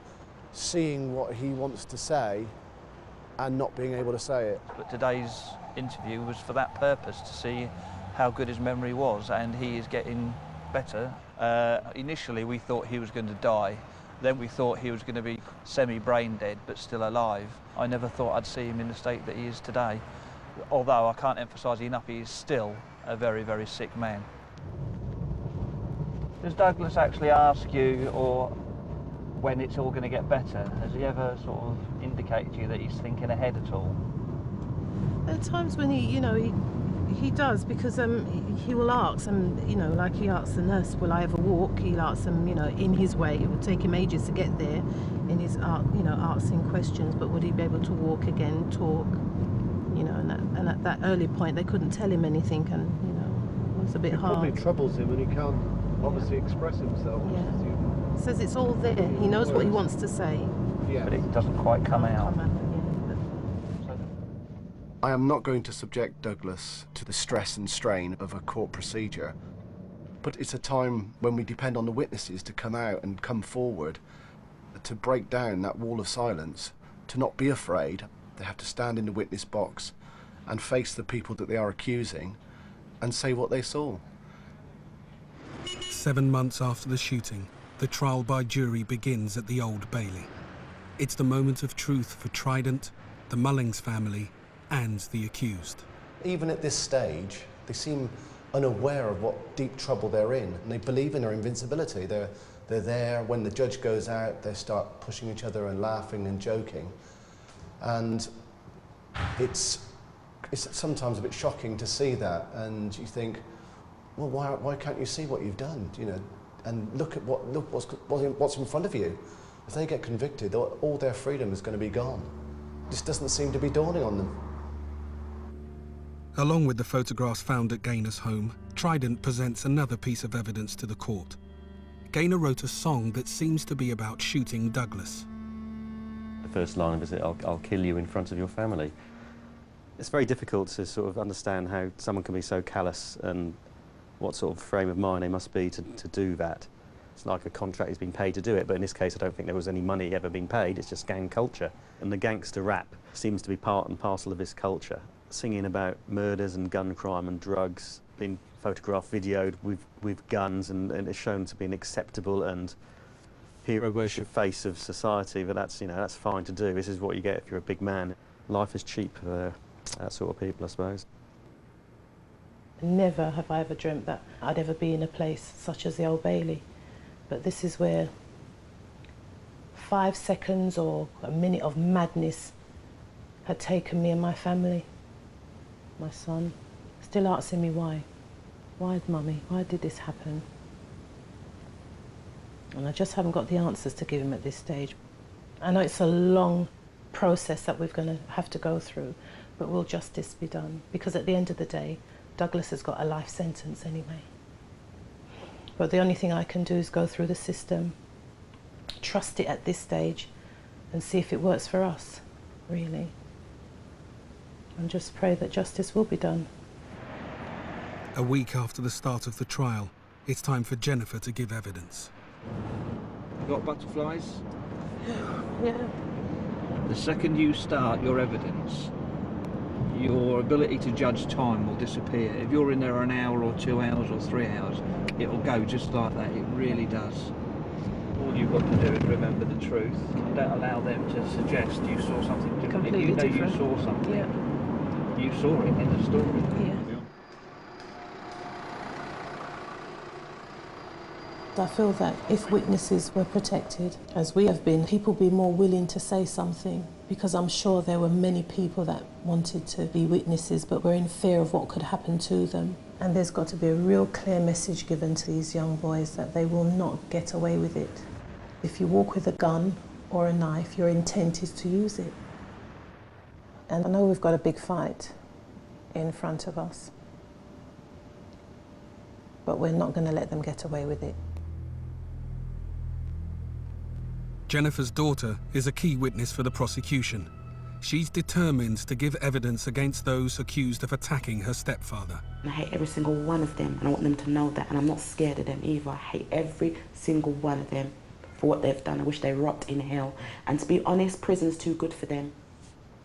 seeing what he wants to say and not being able to say it. But today's interview was for that purpose, to see how good his memory was, and he is getting better. Initially we thought he was going to die, then we thought he was going to be semi-brain dead but still alive. I never thought I'd see him in the state that he is today, although I can't emphasise enough, he is still a very, very sick man. Does Douglas actually ask you, or when it's all going to get better, has he ever sort of indicated to you that he's thinking ahead at all? There are times when he does, because he will ask, and like he asks the nurse, will I ever walk? He'll ask them, in his way. It would take him ages to get there in his asking questions, but would he be able to walk again, talk? And at that early point they couldn't tell him anything, and it was a bit hard. It probably troubles him, and he can't obviously express himself. Yeah. Says it's all there. He knows what he wants to say. Yeah. But it doesn't quite come out. I am not going to subject Douglas to the stress and strain of a court procedure, but it's a time when we depend on the witnesses to come out and come forward, to break down that wall of silence, to not be afraid. They have to stand in the witness box and face the people that they are accusing and say what they saw. 7 months after the shooting, the trial by jury begins at the Old Bailey. It's the moment of truth for Trident, the Mullings family, and the accused. Even at this stage, they seem unaware of what deep trouble they're in, and they believe in their invincibility. They're there. When the judge goes out, they start pushing each other and laughing and joking. And it's sometimes a bit shocking to see that, and you think, well, why can't you see what you've done? And look what's in front of you. If they get convicted, all their freedom is going to be gone. It just doesn't seem to be dawning on them. Along with the photographs found at Gaynor's home, Trident presents another piece of evidence to the court. Gaynor wrote a song that seems to be about shooting Douglas. The first line of it is, I'll kill you in front of your family. It's very difficult to sort of understand how someone can be so callous and what sort of frame of mind they must be to do that. It's like a contract he's been paid to do it, but in this case I don't think there was any money ever being paid, it's just gang culture. And the gangster rap seems to be part and parcel of this culture. Singing about murders and gun crime and drugs, being photographed, videoed with guns, and it's shown to be acceptable and hero worship face of society, but that's, that's fine to do. This is what you get if you're a big man. Life is cheap for that sort of people, I suppose. Never have I ever dreamt that I'd ever be in a place such as the Old Bailey. But this is where 5 seconds or a minute of madness had taken me and my family. My son still asking me why. Why, Mummy? Why did this happen? And I just haven't got the answers to give him at this stage. I know it's a long process that we're going to have to go through, but will justice be done? Because at the end of the day, Douglas has got a life sentence anyway. But the only thing I can do is go through the system, trust it at this stage, and see if it works for us, really. And just pray that justice will be done. A week after the start of the trial, it's time for Jennifer to give evidence. You got butterflies? Yeah. The second you start your evidence, your ability to judge time will disappear. If you're in there an hour or 2 hours or 3 hours, it'll go just like that. It really does. All you've got to do is remember the truth. Don't allow them to suggest you saw something different. If you know you saw something, you saw it in the story. Yeah. I feel that if witnesses were protected, as we have been, people would be more willing to say something, because I'm sure there were many people that wanted to be witnesses but were in fear of what could happen to them. And there's got to be a real clear message given to these young boys that they will not get away with it. If you walk with a gun or a knife, your intent is to use it. And I know we've got a big fight in front of us, but we're not going to let them get away with it. Jennifer's daughter is a key witness for the prosecution. She's determined to give evidence against those accused of attacking her stepfather. I hate every single one of them, and I want them to know that, and I'm not scared of them either. I hate every single one of them for what they've done. I wish they rot in hell. And to be honest, prison's too good for them.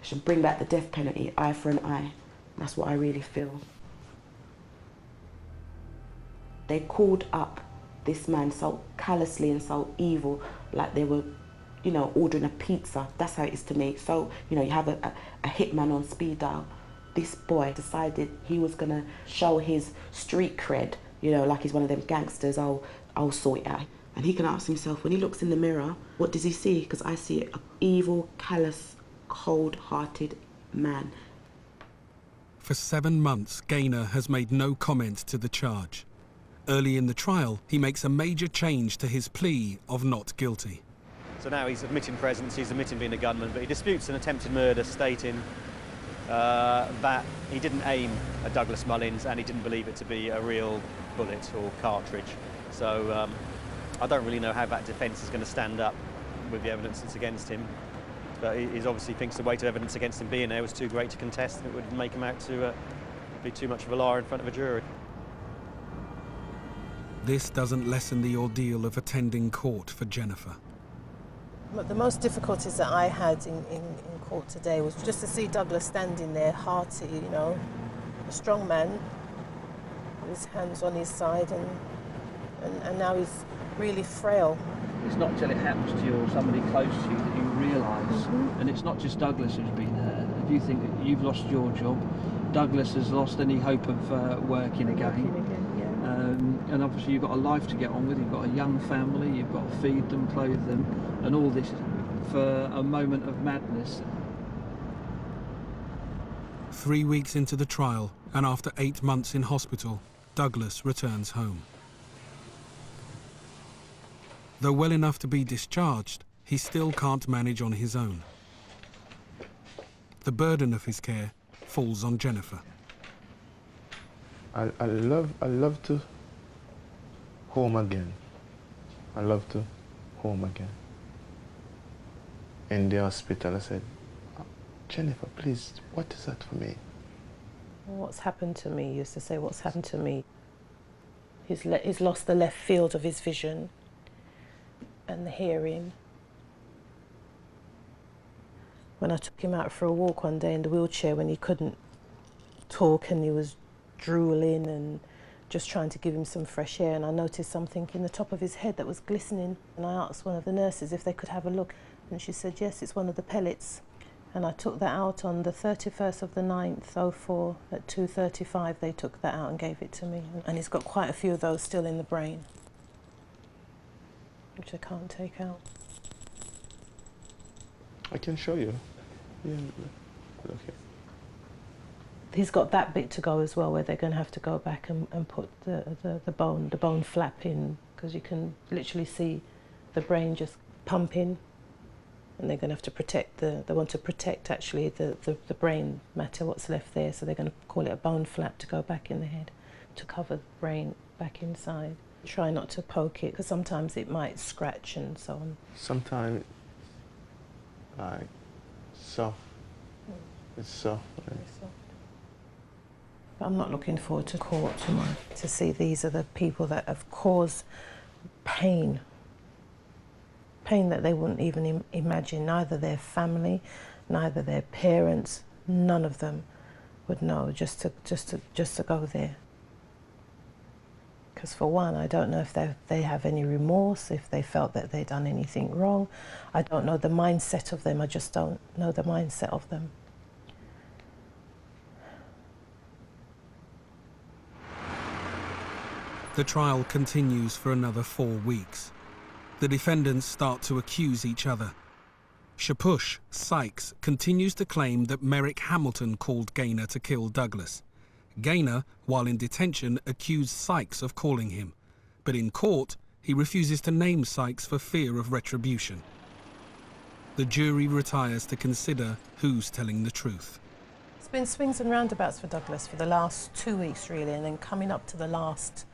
They should bring back the death penalty, eye for an eye. That's what I really feel. They called up this man so callously and so evil, like they were, ordering a pizza. That's how it is to me. So, you have a hitman on speed dial. This boy decided he was gonna show his street cred, like he's one of them gangsters. I'll sort it out. And he can ask himself, when he looks in the mirror, what does he see? Because I see an evil, callous, cold-hearted man. For 7 months, Gaynor has made no comment to the charge. Early in the trial, he makes a major change to his plea of not guilty. So now he's admitting presence, he's admitting being a gunman, but he disputes an attempted murder, stating that he didn't aim at Douglas Mullings and he didn't believe it to be a real bullet or cartridge. So I don't really know how that defence is going to stand up with the evidence that's against him. But he obviously thinks the weight of evidence against him being there was too great to contest, and it would make him out to be too much of a liar in front of a jury. This doesn't lessen the ordeal of attending court for Jennifer. The most difficulties that I had in court today was just to see Douglas standing there, hearty, a strong man, with his hands on his side, and now he's really frail. It's not till it happens to you or somebody close to you that you realise, and it's not just Douglas who's been hurt. If you think that you've lost your job, Douglas has lost any hope of working again. And obviously you've got a life to get on with, you've got a young family, you've got to feed them, clothe them, and all this for a moment of madness. 3 weeks into the trial, and after 8 months in hospital, Douglas returns home. Though well enough to be discharged, he still can't manage on his own. The burden of his care falls on Jennifer. I love to home again. I love to home again. In the hospital, I said, Jennifer, please, what is that for me? What's happened to me? He used to say, what's happened to me? He's lost the left field of his vision and the hearing. When I took him out for a walk one day in the wheelchair when he couldn't talk and he was drooling and just trying to give him some fresh air, and I noticed something in the top of his head that was glistening, and I asked one of the nurses if they could have a look, and she said yes, it's one of the pellets. And I took that out on the 31st of the 9th, 04, at 2:35 they took that out and gave it to me, and he's got quite a few of those still in the brain, which I can't take out. I can show you. Yeah, okay. He's got that bit to go as well, where they're going to have to go back and put the bone flap in, because you can literally see the brain just pumping, and they're going to have to protect they want to protect actually the brain matter, what's left there, so they're going to call it a bone flap to go back in the head to cover the brain back inside. Try not to poke it, because sometimes it might scratch and so on. Sometimes, like, soft. It's soft. But I'm not looking forward to court tomorrow to see these are the people that have caused pain. Pain that they wouldn't even imagine. Neither their family, neither their parents, none of them would know, just to go there. Because for one, I don't know if they have any remorse, if they felt that they'd done anything wrong. I don't know the mindset of them. I just don't know the mindset of them. The trial continues for another 4 weeks. The defendants start to accuse each other. Szypusz, Sykes, continues to claim that Merrick Hamilton called Gaynor to kill Douglas. Gaynor, while in detention, accused Sykes of calling him. But in court, he refuses to name Sykes for fear of retribution. The jury retires to consider who's telling the truth. It's been swings and roundabouts for Douglas for the last 2 weeks, really, and then coming up to the last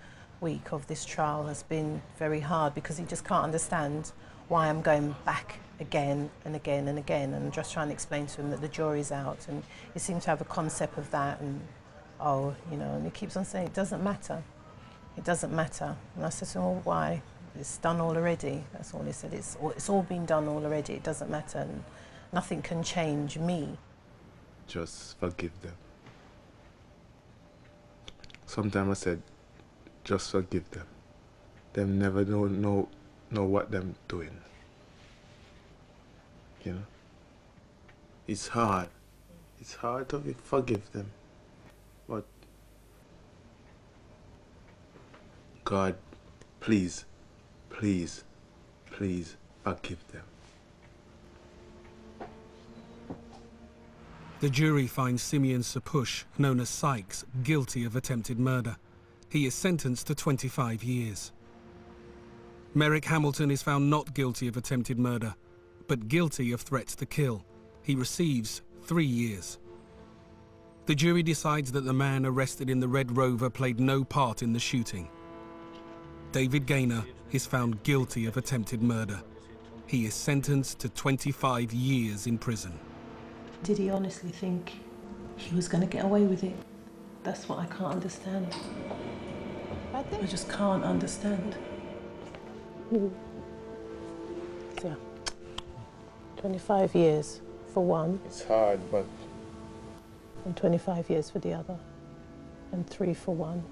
week of this trial has been very hard, because he just can't understand why I'm going back again and again and again, and I'm just trying to explain to him that the jury's out, and he seems to have a concept of that, and oh, you know, and he keeps on saying it doesn't matter, it doesn't matter. And I said to him, well, why? It's done all already. That's all he said. It's all been done all already. It doesn't matter, and nothing can change me. Just forgive them. Sometimes I said, just forgive them. Them never know what them doing. You know? It's hard. It's hard to forgive them. But God, please, please, please forgive them. The jury finds Simeon Szypusz, known as Sykes, guilty of attempted murder. He is sentenced to 25 years. Merrick Hamilton is found not guilty of attempted murder, but guilty of threats to kill. He receives 3 years. The jury decides that the man arrested in the Red Rover played no part in the shooting. David Gaynor is found guilty of attempted murder. He is sentenced to 25 years in prison. Did he honestly think he was going to get away with it? That's what I can't understand. I just can't understand. So, 25 years for one. It's hard, but... And 25 years for the other. And 3 for one.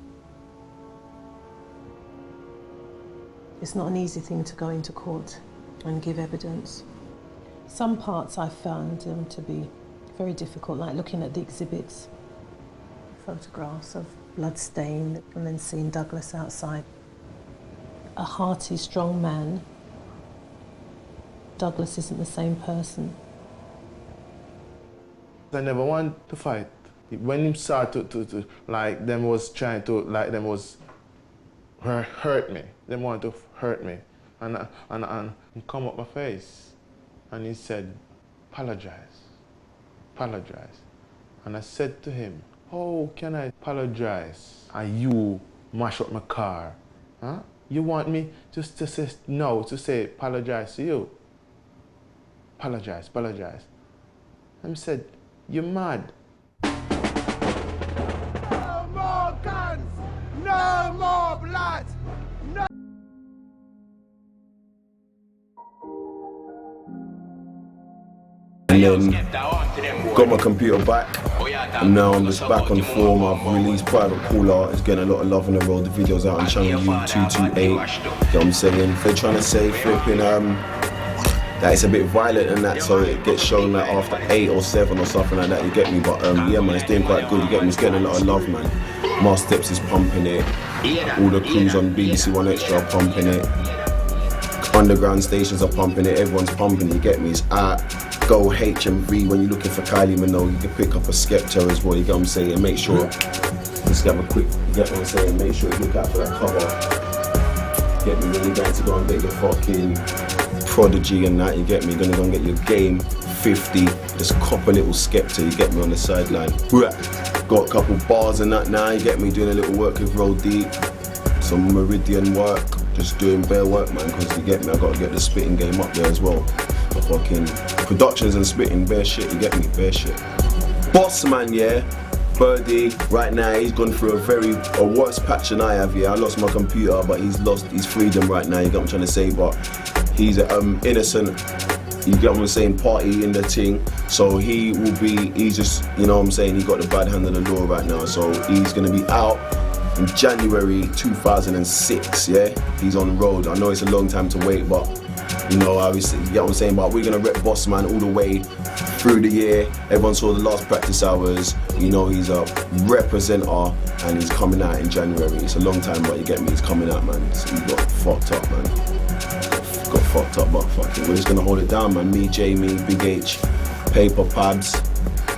It's not an easy thing to go into court and give evidence. Some parts I found to be very difficult, like looking at the exhibits, photographs of blood stain, and then seeing Douglas outside. A hearty, strong man. Douglas isn't the same person. I never want to fight. When he started to like, them was trying to, like, them was hurt me. They wanted to hurt me. And he come up my face. And he said, apologize, apologize. And I said to him, how can I apologize? And you mash up my car, huh? You want me just to say no, to say apologize to you? Apologize, apologize. And he said, you're mad. No more guns! No more blood! No. And then got my computer back, and now I'm just back on form. I've released Private Call Out. It's getting a lot of love on the road. The video's out on channel U228. You know what I'm saying? They're trying to say flipping that it's a bit violent and that, so it gets shown like after 8 or 7 or something like that, you get me? But yeah man, it's doing quite good, you get me? It's getting a lot of love, man. Mars Steps is pumping it, all the crews on BBC One Extra are pumping it, underground stations are pumping it, everyone's pumping it, you get me? It's at Go HMV. When you're looking for Kylie Minogue, you can pick up a Skepta as well, you get what I'm saying? And make sure, just have a quick, you get what I'm saying? Make sure you look out for that cover. Get me? When you're going to go and get your fucking Prodigy and that, you get me? You're gonna go and get your Game 50, just cop a little Skepta, you get me, on the sideline. Got a couple bars and that now, you get me? Doing a little work with Roll Deep, some Meridian work, just doing bare work, man, because you get me, I gotta get the spitting game up there as well. The fucking productions and spitting, bare shit, you get me? Bare shit. Boss man, yeah. Birdie, right now, he's gone through a worse patch than I have, yeah. I lost my computer, but he's lost his freedom right now, you get what I'm trying to say? But he's innocent, you get what I'm saying, party in the thing. So he's just, you know what I'm saying, he got the bad hand of the law right now. So he's gonna be out in January 2006, yeah? He's on road. I know it's a long time to wait, but you know, obviously, you get what I'm saying, but we're gonna rep Boss Man all the way through the year. Everyone saw the last practice hours, you know he's a representer and he's coming out in January. It's a long time, but you get me, he's coming out, man. So he got fucked up, man. Got fucked up, but fucking, we're just gonna hold it down, man. Me, Jamie, Big H, Paper Pabs,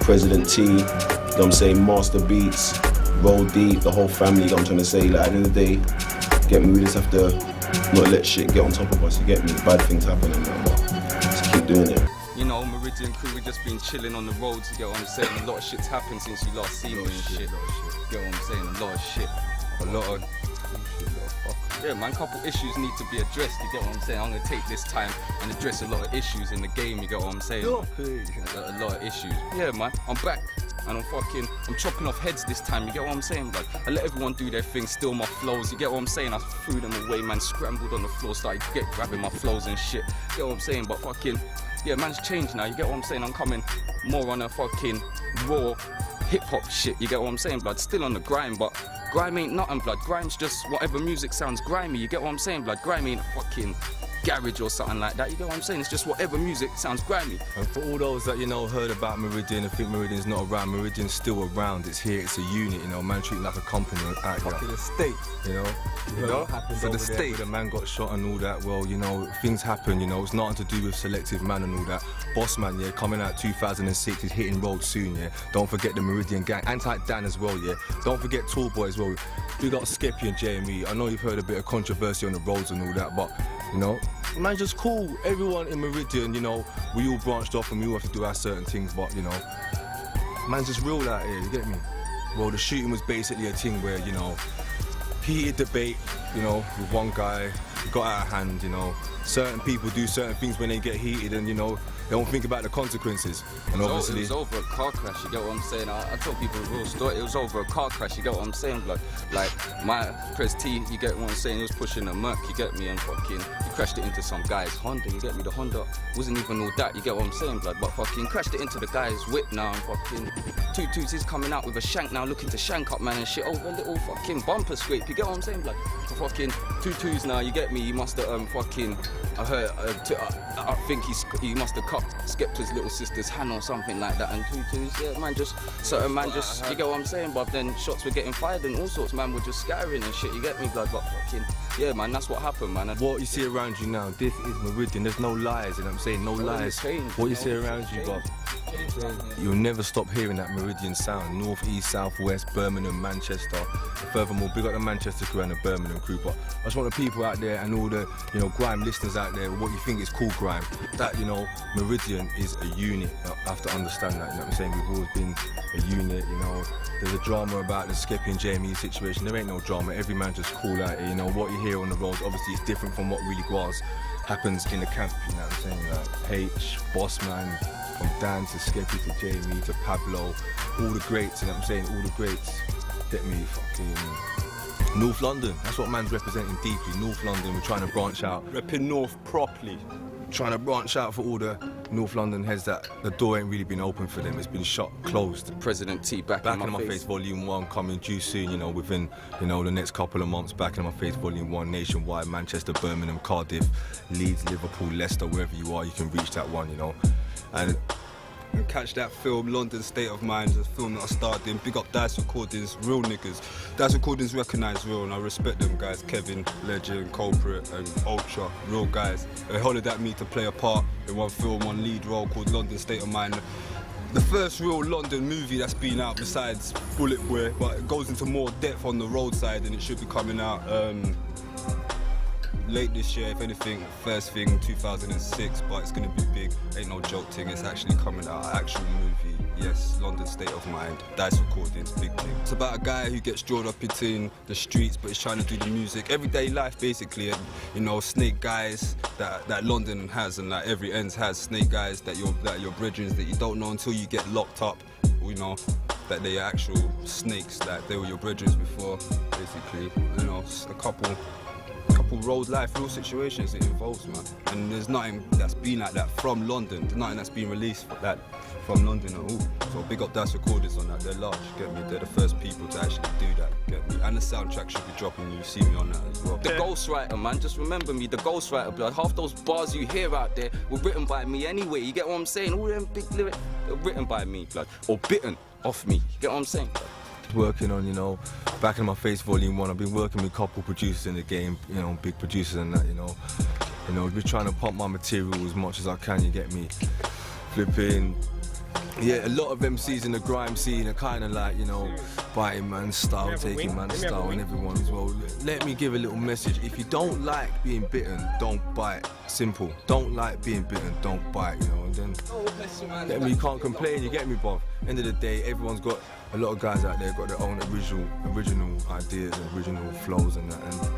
President T, you know what I'm saying, Master Beats, Roll Deep, the whole family, you know what I'm trying to say. Like, at the end of the day, get me, we just have to not let shit get on top of us, you get me? Bad things happen and that, but just keep doing it. You know, Meridian crew, we just been chilling on the roads, you get what I'm saying? A lot of shit's happened since you last seen me and shit. You get what I'm saying? A lot of shit. A lot of... Yeah man, a couple issues need to be addressed, you get what I'm saying? I'm gonna take this time and address a lot of issues in the game, you get what I'm saying? A lot of issues. Yeah man, I'm back and I'm chopping off heads this time, you get what I'm saying? Like, I let everyone do their thing, steal my flows, you get what I'm saying? I threw them away, man, scrambled on the floor, started grabbing my flows and shit, you get what I'm saying? But yeah, man's changed now, you get what I'm saying? I'm coming more on a fucking raw hip-hop shit, you get what I'm saying, blood? Still on the grind, but grime ain't nothing, blood. Grime's just whatever music sounds grimy, you get what I'm saying, blood? Grime ain't a fucking garage or something like that, you get what I'm saying? It's just whatever music sounds grimy. And for all those that, you know, heard about Meridian and think Meridian's not around, Meridian's still around, it's here, it's a unit, you know, man treated like a company out here. Fucking estate, you know? For the state, the man got shot and all that, well, you know, things happen, you know, it's nothing to do with Selective Man and all that. Boss Man, yeah, coming out 2006, he's hitting road soon, yeah? Don't forget the Meridian gang, Anti-Dan as well, yeah? Don't forget Tall Boy as well. We got Skeppy and JME. I know you've heard a bit of controversy on the roads and all that, but, you know, man, just cool. Everyone in Meridian, you know, we all branched off and we all have to do our certain things, but, you know, man's just real out here, you get me? Well, the shooting was basically a thing where, you know, heated debate, you know, with one guy, got out of hand, you know. Certain people do certain things when they get heated and, you know, they don't think about the consequences. And obviously... It was over a car crash, you get what I'm saying? I told people the real story, it was over a car crash, you get what I'm saying? Like my Prez T, you get what I'm saying? He was pushing a Merc, you get me? And fucking, he crashed it into some guy's Honda, you get me? The Honda wasn't even all that, you get what I'm saying, blood? But fucking crashed it into the guy's whip now and fucking... Two-Twos, he's coming out with a shank now, looking to shank up, man, and shit over a little fucking bumper scrape, you get what I'm saying, blood? Fucking Two-Twos now, you get me? He must have fucking... I think he must have cut Skepta's little sister's hand or something like that, and Two-Twos, yeah, man, just certain man just, you get what I'm saying, but then shots were getting fired and all sorts, man, were just scattering and shit, you get me, blood? But fucking, yeah, man, that's what happened, man. What you see around you now, this is Meridian, there's no lies, you know what I'm saying, no lies. What you see around you, Bob, you'll never stop hearing that Meridian sound, north, east, south, west, Birmingham, Manchester. Furthermore, big up the Manchester crew and the Birmingham crew, but I just want the people out there and all the, you know, grime listeners out there, what you think is cool grime, that, you know, Meridian is a unit. I have to understand that, you know what I'm saying? We've always been a unit, you know. There's a drama about the Skeppy and JME situation. There ain't no drama, every man just cool out here, you know. What you hear on the roads, obviously it's different from what really happens in the camp, you know what I'm saying? Like H, Boss Man, from Dan to Skeppy to Jamie to Pablo, all the greats, you know what I'm saying? All the greats. Get me fucking North London. That's what man's representing deeply. North London, we're trying to branch out. Repping North properly. Trying to branch out for all the North London heads that the door ain't really been open for them. It's been shut, closed. President T back in my face. Volume 1 coming due soon, you know, within, you know, the next couple of months. Back in my face, Volume 1, nationwide, Manchester, Birmingham, Cardiff, Leeds, Liverpool, Leicester, wherever you are, you can reach that one, you know. And catch that film, London State of Mind, a film that I starred in. Big up Dice Recordings, real niggas. Dice Recordings recognise real, and I respect them guys. Kevin, Legend, Culprit, and Ultra, real guys. They hollered at me to play a part in one film, one lead role called London State of Mind. The first real London movie that's been out besides Bullet Boy, but it goes into more depth on the roadside, and it should be coming out late this year, if anything, first thing 2006, but it's gonna be big, ain't no joke thing, it's actually coming out, actual movie, yes, London State of Mind, Dice Recordings, big thing. It's about a guy who gets drawn up into the streets, but he's trying to do the music, everyday life basically, and you know, snake guys that London has, and that every ends has, snake guys that your brethren that you don't know until you get locked up, you know, that they're actual snakes, that they were your brethren before, basically, you know, a couple road life, real situations it involves, man. And there's nothing that's been like that from London. There's nothing that's been released like from London at all. So big up Dice Recordings on that. They're large, get me? They're the first people to actually do that, get me? And the soundtrack should be dropping, you see me on that as well. The ghostwriter, man, just remember me, the ghostwriter, blood. Half those bars you hear out there were written by me anyway, you get what I'm saying? All them big lyrics are written by me, blood. Or bitten off me, you get what I'm saying, blood? Working on, you know, Back in My Face Volume 1, I've been working with a couple producers in the game, you know, big producers and that, you know, we're trying to pump my material as much as I can, you get me, flipping, yeah, a lot of MCs in the grime scene are kind of like, you know, biting man's style, taking man's style, and everyone as well. Let me give a little message, if you don't like being bitten, don't bite, simple, don't like being bitten, don't bite, you know, and then, get me, you can't complain, you get me, bruv. End of the day, everyone's got, a lot of guys out there got their own original ideas and original flows and that, and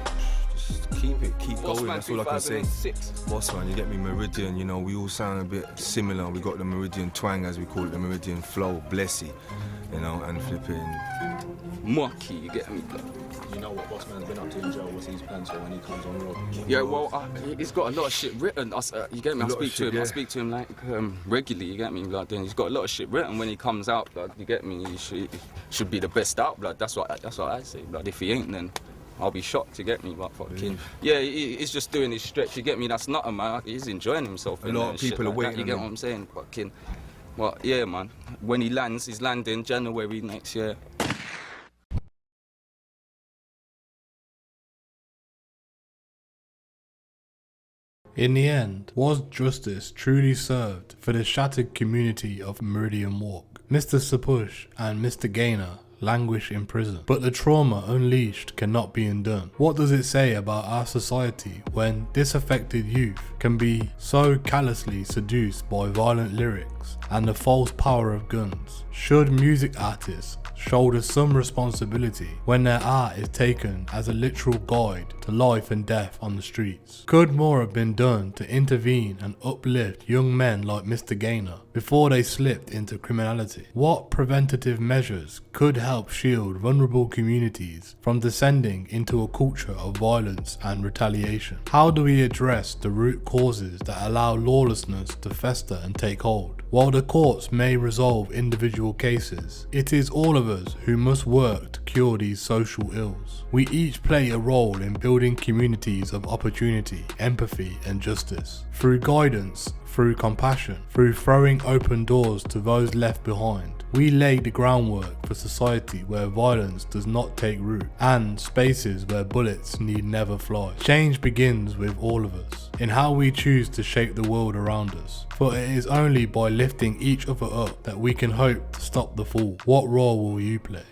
just keep going, that's all I can say. Boss man, you get me, Meridian, you know, we all sound a bit similar, we got the Meridian twang as we call it, the Meridian flow, blessy, you know, and flipping mucky, you get me? You know what Boss Man's been up to in jail, what's his plans for when he comes on road? Yeah, well, he's got a lot of shit written. You get me? I speak to him like regularly. You get me? Like, then he's got a lot of shit written. When he comes out, blood, you get me? He should be the best out, blood. That's what I say, blood. If he ain't, then I'll be shocked. You get me? But fucking yeah, he's just doing his stretch. You get me? That's nothing, man. He's enjoying himself. A lot of people are waiting. You get what I'm saying? Fucking, well, yeah, man. When he lands, he's landing January next year. In the end, was justice truly served for the shattered community of Meridian Walk? Mr. Szypusz and Mr. Gaynor languish in prison, but the trauma unleashed cannot be undone. What does it say about our society when disaffected youth can be so callously seduced by violent lyrics and the false power of guns? Should music artists shoulder some responsibility when their art is taken as a literal guide to life and death on the streets? Could more have been done to intervene and uplift young men like Mr. Gaynor before they slipped into criminality? What preventative measures could help shield vulnerable communities from descending into a culture of violence and retaliation? How do we address the root causes that allow lawlessness to fester and take hold? While the courts may resolve individual cases, it is all of us who must work to cure these social ills. We each play a role in building communities of opportunity, empathy and justice. Through guidance, through compassion, through throwing open doors to those left behind, we lay the groundwork for society where violence does not take root and spaces where bullets need never fly. Change begins with all of us, in how we choose to shape the world around us. For it is only by lifting each other up that we can hope to stop the fall. What role will you play?